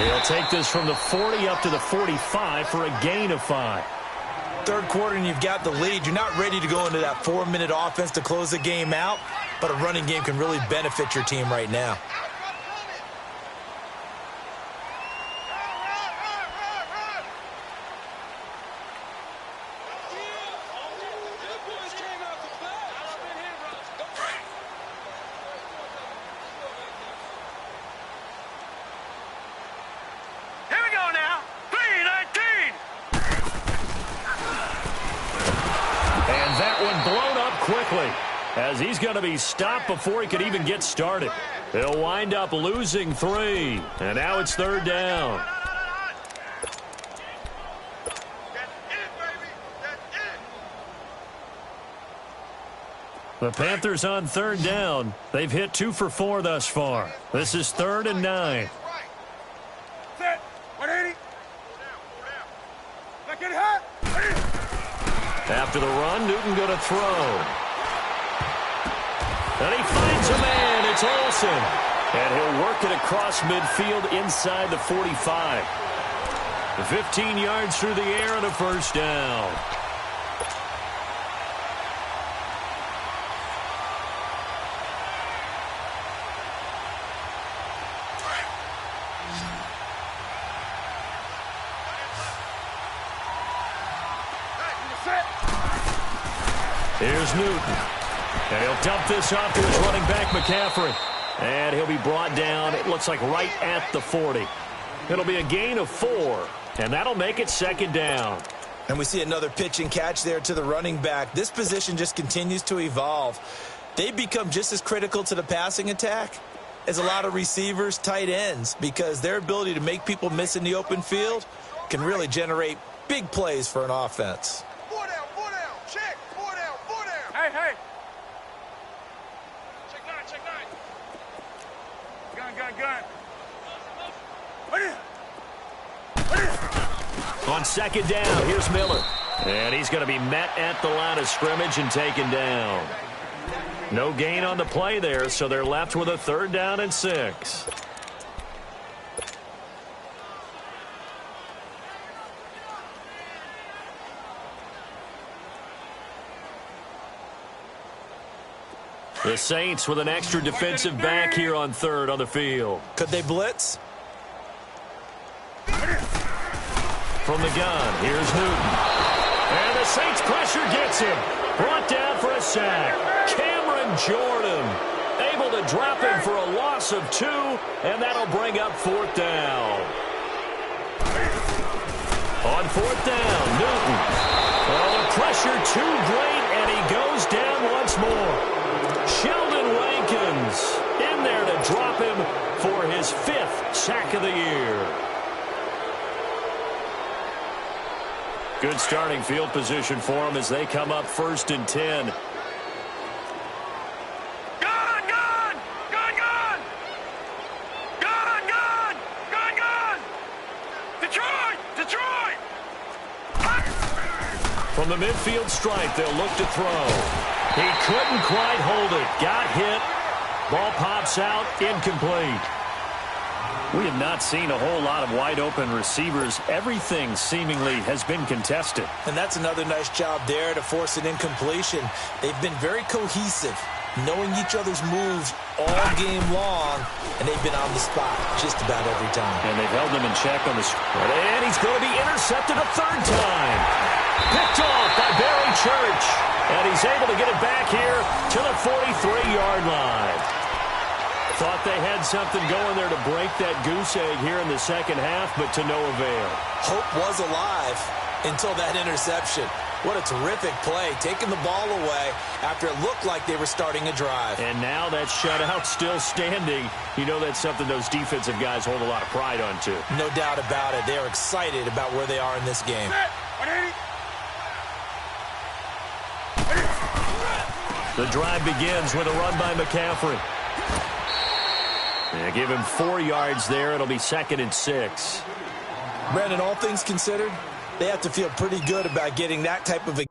He'll take this from the 40 up to the 45 for a gain of 5. Third quarter and you've got the lead. You're not ready to go into that 4-minute offense to close the game out, but a running game can really benefit your team right now. As he's going to be stopped before he could even get started. He'll wind up losing 3. And now it's 3rd down. The Panthers on 3rd down. They've hit 2 for 4 thus far. This is 3rd and 9. Set. 180. Look at her. After the run, Newton going to throw. And he finds a man. It's Olsen. And he'll work it across midfield inside the 45. 15 yards through the air and a first down. Here's Newton. And he'll dump this off to his running back, McCaffrey. And he'll be brought down, it looks like, right at the 40. It'll be a gain of 4, and that'll make it 2nd down. And we see another pitch and catch there to the running back. This position just continues to evolve. They've become just as critical to the passing attack as a lot of receivers, tight ends, because their ability to make people miss in the open field can really generate big plays for an offense. Hey. Check 9. Gun. On 2nd down, here's Miller. And he's going to be met at the line of scrimmage and taken down. No gain on the play there, so they're left with a 3rd down and 6. The Saints with an extra defensive back here on 3rd on the field. Could they blitz? From the gun, here's Newton. And the Saints pressure gets him. Brought down for a sack. Cameron Jordan able to drop him for a loss of 2, and that'll bring up 4th down. On 4th down, Newton. Oh, the pressure too great, and he goes down once more. Sheldon Rankins in there to drop him for his 5th sack of the year. Good starting field position for them as they come up 1st and 10. From the midfield stripe, they'll look to throw. He couldn't quite hold it. Got hit. Ball pops out. Incomplete. We have not seen a whole lot of wide-open receivers. Everything seemingly has been contested. And that's another nice job there to force an incompletion. They've been very cohesive, knowing each other's moves all game long, and they've been on the spot just about every time. And they've held him in check on the squad. And he's going to be intercepted a 3rd time. Picked off by Barry Church. And he's able to get it back here to the 43-yard line. Thought they had something going there to break that goose egg here in the second half, but to no avail. Hope was alive until that interception. What a terrific play, taking the ball away after it looked like they were starting a drive. And now that shutout still standing. You know that's something those defensive guys hold a lot of pride on, too. No doubt about it. They're excited about where they are in this game. The drive begins with a run by McCaffrey. Yeah, give him 4 yards there. It'll be 2nd and 6. Brandon, all things considered, they have to feel pretty good about getting that type of a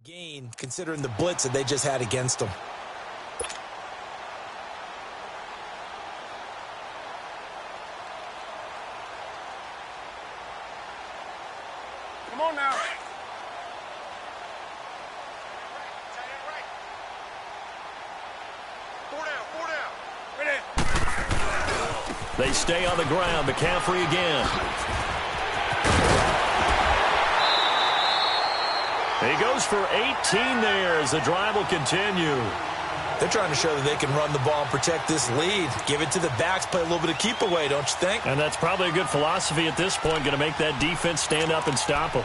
gain considering the blitz that they just had against them. Come on now. Four down. Ready. They stay on the ground. McCaffrey again. He goes for 18 there as the drive will continue. They're trying to show that they can run the ball and protect this lead. Give it to the backs, play a little bit of keep away, don't you think? And that's probably a good philosophy at this point, going to make that defense stand up and stop them.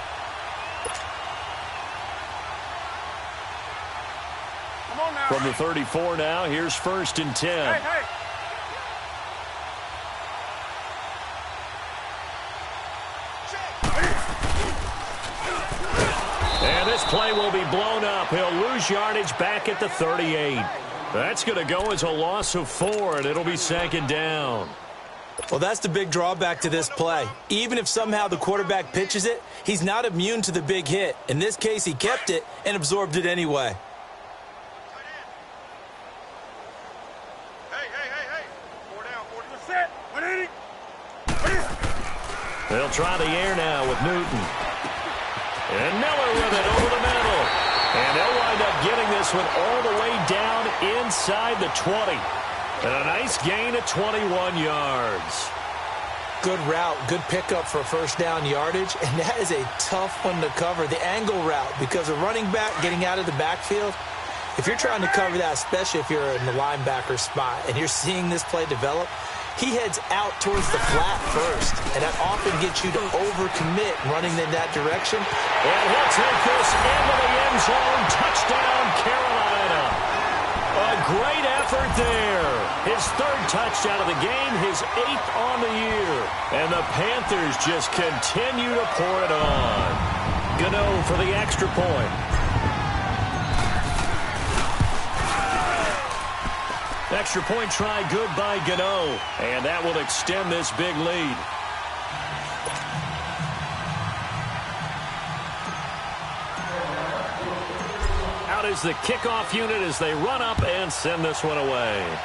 Come on now. From the 34 now, here's 1st and 10. Hey. And this play will be blown up. He'll lose yardage back at the 38. That's going to go as a loss of 4, and it'll be 2nd down. Well, that's the big drawback to this play. Even if somehow the quarterback pitches it, he's not immune to the big hit. In this case, he kept it and absorbed it anyway. Hey. 4 down. 40%. 180. They'll try the air now with Newton. And Miller with it over the middle. And they'll wind up getting this one all the way down inside the 20. And a nice gain of 21 yards. Good route, good pickup for 1st down yardage, and that is a tough one to cover. The angle route, because a running back getting out of the backfield, if you're trying to cover that, especially if you're in the linebacker spot and you're seeing this play develop, he heads out towards the flat first, and that often gets you to overcommit running in that direction. And he'll take this into the end zone. Touchdown, Carolina. A great effort there. His 3rd touchdown of the game, his 8th on the year. And the Panthers just continue to pour it on. Gano for the extra point. Extra point try good by Gano. And that will extend this big lead. Out is the kickoff unit as they run up and send this one away.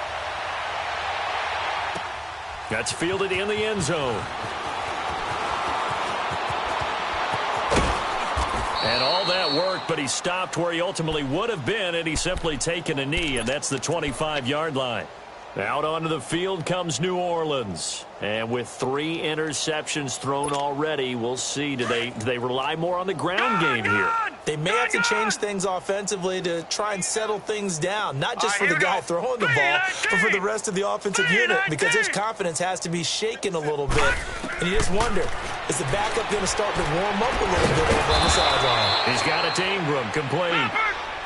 That's fielded in the end zone. And all that worked, but he stopped where he ultimately would have been, and he's simply taken a knee, and that's the 25-yard line. Out onto the field comes New Orleans. And with 3 interceptions thrown already, we'll see. Do they rely more on the ground game here? They may have to change things offensively to try and settle things down, not just for the guy throwing the ball, but for the rest of the offensive unit, because his confidence has to be shaken a little bit. And you just wonder, is the backup going to start to warm up a little bit over on the sideline? He's got it to Ingram, complete.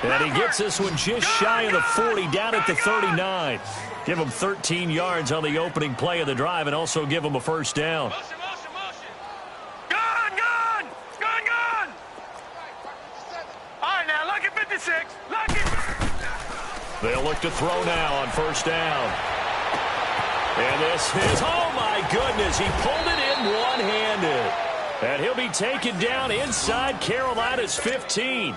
And he gets this one just shy of the 40, down at the 39. Give him 13 yards on the opening play of the drive and also give him a 1st down. Motion. Gun. All right, now, look at 56. Look it. They'll look to throw now on 1st down. And this is, oh my goodness, he pulled it in one-handed. And he'll be taken down inside Carolina's 15.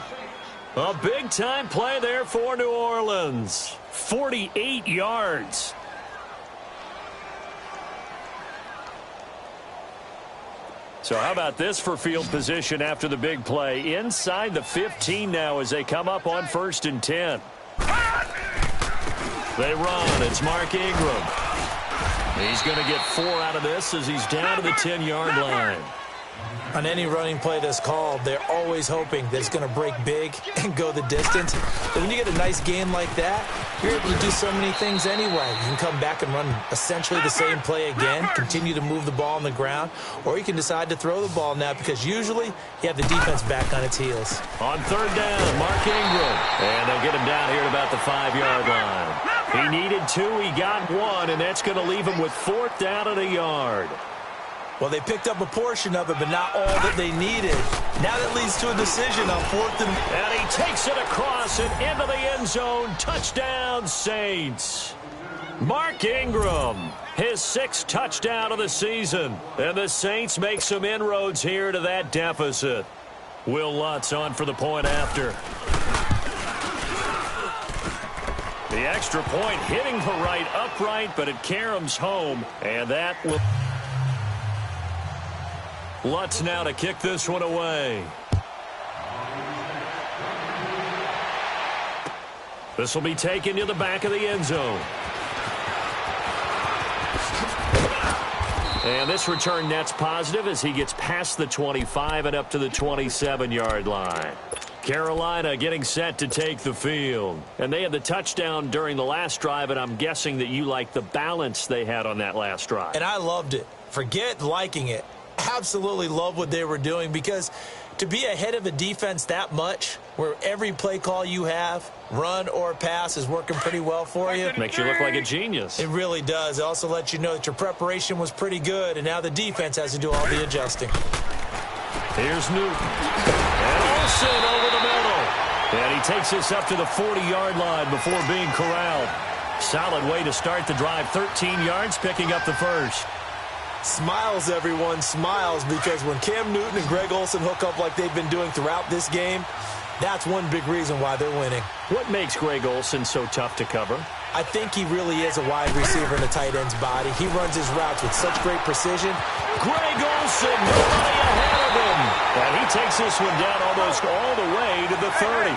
A big-time play there for New Orleans. 48 yards. So how about this for field position after the big play? Inside the 15 now as they come up on 1st and 10. They run. It's Mark Ingram. He's going to get 4 out of this as he's down to the 10-yard line. On any running play that's called, they're always hoping that it's going to break big and go the distance. But when you get a nice game like that, you're able to do so many things anyway. You can come back and run essentially the same play again, continue to move the ball on the ground, or you can decide to throw the ball now because usually you have the defense back on its heels. On 3rd down, Mark Ingram. And they'll get him down here at about the 5-yard line. He needed 2, he got 1, and that's going to leave him with 4th down and a yard. Well, they picked up a portion of it, but not all that they needed. Now that leads to a decision on 4th and... And he takes it across and into the end zone. Touchdown, Saints. Mark Ingram, his 6th touchdown of the season. And the Saints make some inroads here to that deficit. Will Lutz on for the point after. The extra point hitting the right upright, but it caroms home, and that will... Lutz now to kick this one away. This will be taken to the back of the end zone. And this return net's positive as he gets past the 25 and up to the 27-yard line. Carolina getting set to take the field. And they had the touchdown during the last drive, and I'm guessing that you like the balance they had on that last drive. And I loved it. Forget liking it. Absolutely love what they were doing, because to be ahead of a defense that much, where every play call you have, run or pass, is working pretty well for you. Makes you look like a genius. It really does. It also lets you know that your preparation was pretty good, and now the defense has to do all the adjusting. Here's Newton. And Olsen over the middle. And he takes this up to the 40-yard line before being corralled. Solid way to start the drive. 13 yards, picking up the first. Smiles, everyone, smiles, because when Cam Newton and Greg Olsen hook up like they've been doing throughout this game, that's one big reason why they're winning. What makes Greg Olsen so tough to cover? I think he really is a wide receiver in a tight end's body. He runs his routes with such great precision. Greg Olsen, nobody ahead of him. And he takes this one down almost all the way to the 30.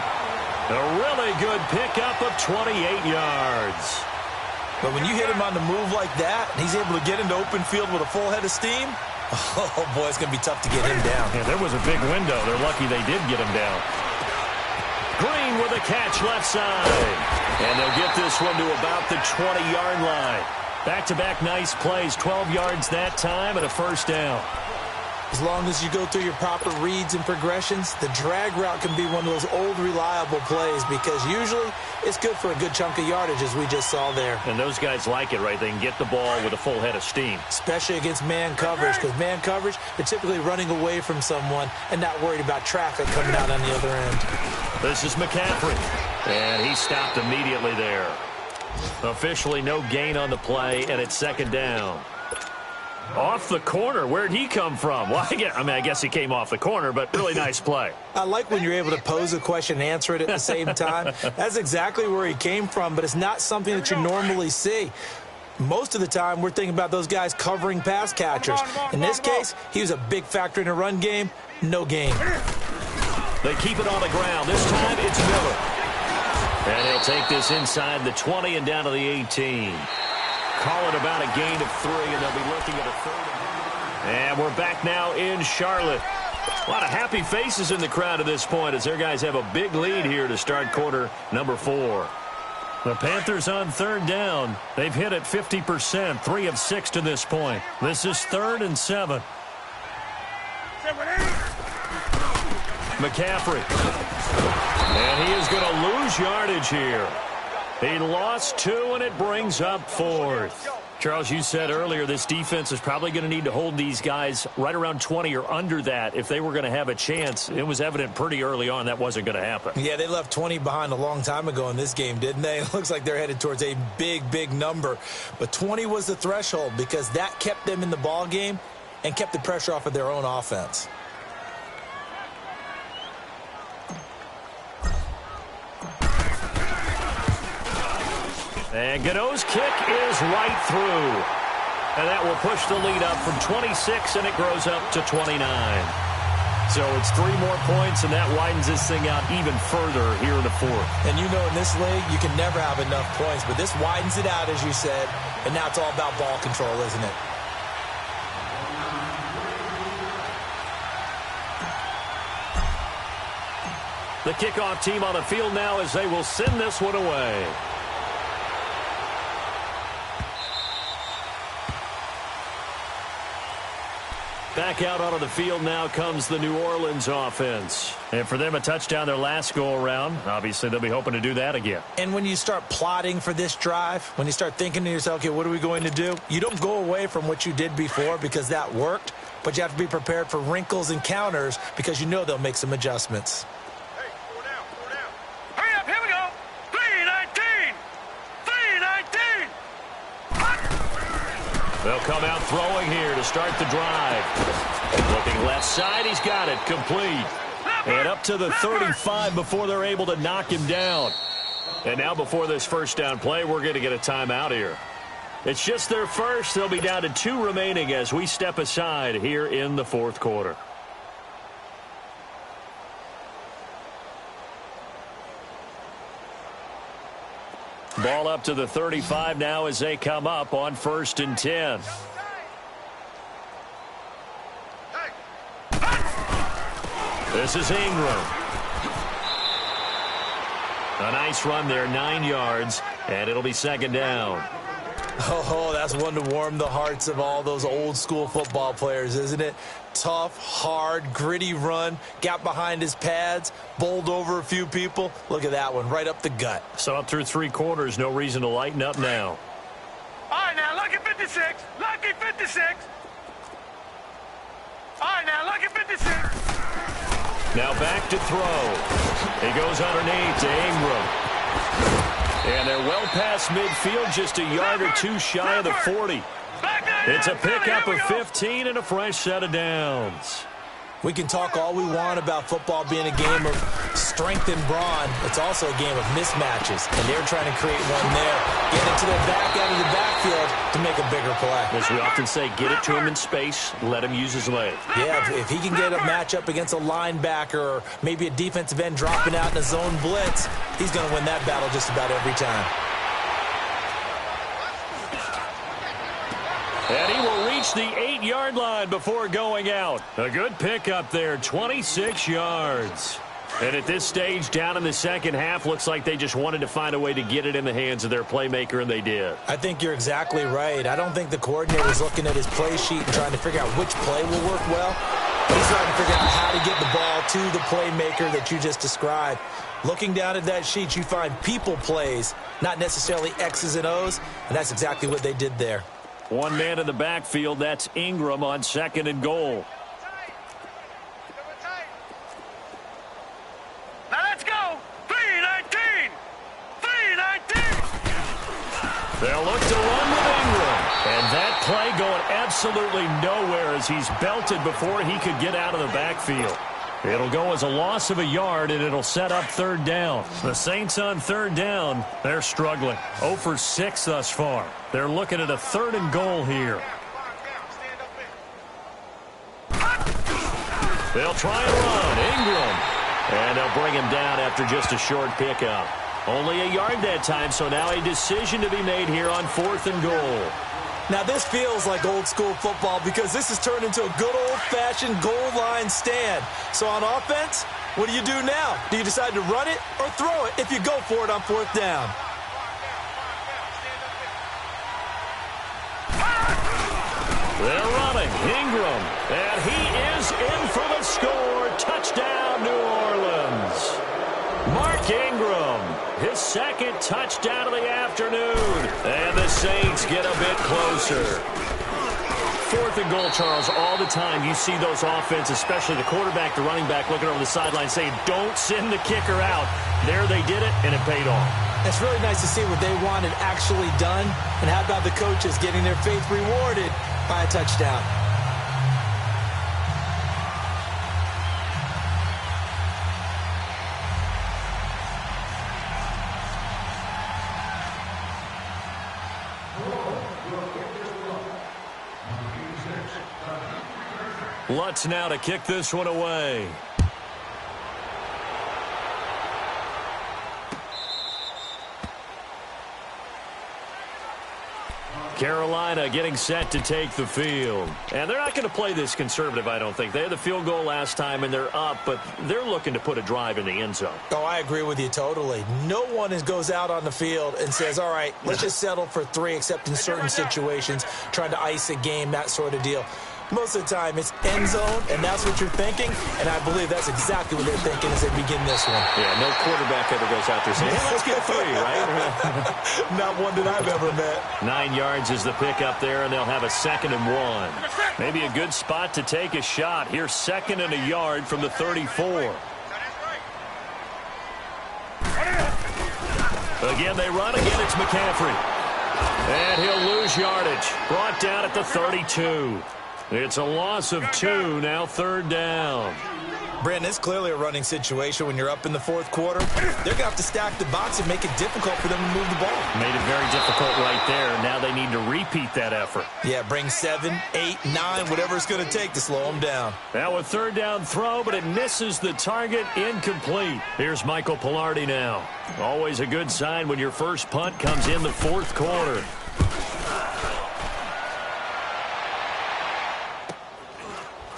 A really good pickup of 28 yards. But when you hit him on the move like that, and he's able to get into open field with a full head of steam, oh, boy, it's going to be tough to get him down. Yeah, there was a big window. They're lucky they did get him down. Green with a catch left side. And they'll get this one to about the 20-yard line. Back-to-back nice plays, 12 yards that time and a first down. As long as you go through your proper reads and progressions, the drag route can be one of those old reliable plays, because usually it's good for a good chunk of yardage, as we just saw there. And those guys like it, right? They can get the ball with a full head of steam. Especially against man coverage, because man coverage, they're typically running away from someone and not worried about traffic coming out on the other end. This is McCaffrey, and he stopped immediately there. Officially no gain on the play, and it's second down. Off the corner. Where'd he come from? Well, I guess he came off the corner, but really nice play. I like when you're able to pose a question and answer it at the same time. That's exactly where he came from, but it's not something that you normally see. Most of the time, we're thinking about those guys covering pass catchers. In this case, he was a big factor in the run game. No gain. They keep it on the ground. This time, it's Miller. And he'll take this inside the 20 and down to the 18. Call it about a gain of 3, and they'll be looking at a third. And we're back now in Charlotte. A lot of happy faces in the crowd at this point as their guys have a big lead here to start quarter number 4. The Panthers on third down. They've hit it 50%, 3 of 6 to this point. This is 3rd and 7. McCaffrey. And he is going to lose yardage here. He lost 2, and it brings up 4th. Charles, you said earlier this defense is probably going to need to hold these guys right around 20 or under that if they were going to have a chance. It was evident pretty early on that wasn't going to happen. Yeah, they left 20 behind a long time ago in this game, didn't they? It looks like they're headed towards a big, big number. But 20 was the threshold because that kept them in the ball game and kept the pressure off of their own offense. And Gano's kick is right through. And that will push the lead up from 26, and it grows up to 29. So it's 3 more points, and that widens this thing out even further here in the 4th. And you know in this league, you can never have enough points, but this widens it out, as you said, and now it's all about ball control, isn't it? The kickoff team on the field now as they will send this one away. Back out onto the field now comes the New Orleans offense. And for them, a touchdown their last go-around. Obviously, they'll be hoping to do that again. And when you start plotting for this drive, when you start thinking to yourself, okay, what are we going to do? You don't go away from what you did before because that worked, but you have to be prepared for wrinkles and counters because you know they'll make some adjustments. Hey, 4 down, 4 down. Hurry up, here we go. 3-19. 3-19. They'll come out throwing here to start the drive. Looking left side, he's got it. Complete. And up to the 35 before they're able to knock him down. And now before this first down play, we're going to get a timeout here. It's just their first. They'll be down to 2 remaining as we step aside here in the fourth quarter. Ball up to the 35 now as they come up on 1st and 10. This is Ingram. A nice run there, 9 yards, and it'll be 2nd down. Oh, that's one to warm the hearts of all those old school football players, isn't it? Tough, hard, gritty run, got behind his pads, bowled over a few people. Look at that one, right up the gut. So up through 3 quarters, no reason to lighten up now. All right, now, lucky 56. Lucky 56. All right, now, lucky 56. Now back to throw. He goes underneath to Ingram. And they're well past midfield, just a yard or 2 shy of the 40. It's a pickup of 15 and a fresh set of downs. We can talk all we want about football being a game of strength and brawn. It's also a game of mismatches, and they're trying to create one there. Get it to the back end of the backfield to make a bigger play. As we often say, get it to him in space, let him use his leg. Yeah, if he can get a matchup against a linebacker or maybe a defensive end dropping out in a zone blitz, he's going to win that battle just about every time. And he will reach the 8-yard line before going out. A good pickup there, 26 yards. And at this stage, down in the second half, looks like they just wanted to find a way to get it in the hands of their playmaker, and they did. I think you're exactly right. I don't think the coordinator's looking at his play sheet and trying to figure out which play will work well. He's trying to figure out how to get the ball to the playmaker that you just described. Looking down at that sheet, you find people plays, not necessarily X's and O's, and that's exactly what they did there. 1 man in the backfield. That's Ingram on 2nd and goal. Now let's go. 3-19. 3-19. They'll look to run with Ingram. And that play going absolutely nowhere as he's belted before he could get out of the backfield. It'll go as a loss of a yard, and it'll set up 3rd down. The Saints on 3rd down, they're struggling. 0 for 6 thus far. They're looking at a 3rd and goal here. They'll try and run. Ingram. And they'll bring him down after just a short pickup. Only a yard that time, so now a decision to be made here on 4th and goal. Now, this feels like old school football because this has turned into a good old-fashioned goal line stand. So on offense, what do you do now? Do you decide to run it or throw it if you go for it on 4th down? They're running. Ingram. And he is in for the score. Touchdown, New Orleans. Mark Ingram, his 2nd touchdown of the afternoon. And the Saints get a bit closer. 4th and goal, Charles. All the time you see those offenses, especially the quarterback, the running back, looking over the sideline saying, don't send the kicker out. There they did it, and it paid off. It's really nice to see what they wanted actually done. And how about the coaches getting their faith rewarded by a touchdown? Lutz now to kick this one away. Carolina getting set to take the field. And they're not going to play this conservative, I don't think. They had the field goal last time, and they're up, but they're looking to put a drive in the end zone. Oh, I agree with you totally. No one goes out on the field and says, all right, let's just settle for 3, except in certain situations, trying to ice a game, that sort of deal. Most of the time, it's end zone, and that's what you're thinking, and I believe that's exactly what they're thinking as they begin this one. Yeah, no quarterback ever goes out there saying, hey, let's get 3, right? Not one that I've ever met. 9 yards is the pickup there, and they'll have a 2nd and 1. Maybe a good spot to take a shot. Here's 2nd and a yard from the 34. Again, they run. Again, it's McCaffrey. And he'll lose yardage. Brought down at the 32. It's a loss of 2, now 3rd down. Brandon, it's clearly a running situation when you're up in the fourth quarter. They're going to have to stack the box and make it difficult for them to move the ball. Made it very difficult right there. Now they need to repeat that effort. Yeah, bring 7, 8, 9, whatever it's going to take to slow them down. Now a third down throw, but it misses the target, incomplete. Here's Michael Pilardi now. Always a good sign when your first punt comes in the fourth quarter.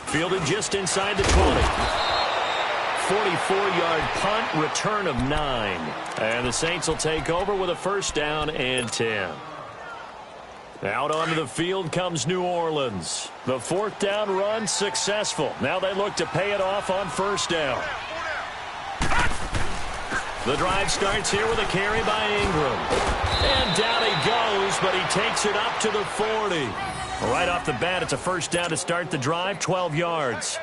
Fielded just inside the 20. 44-yard punt, return of 9. And the Saints will take over with a first down and 10. Out onto the field comes New Orleans. The fourth down run successful. Now they look to pay it off on first down. The drive starts here with a carry by Ingram. And down he goes, but he takes it up to the 40. Right off the bat, it's a first down to start the drive, 12 yards.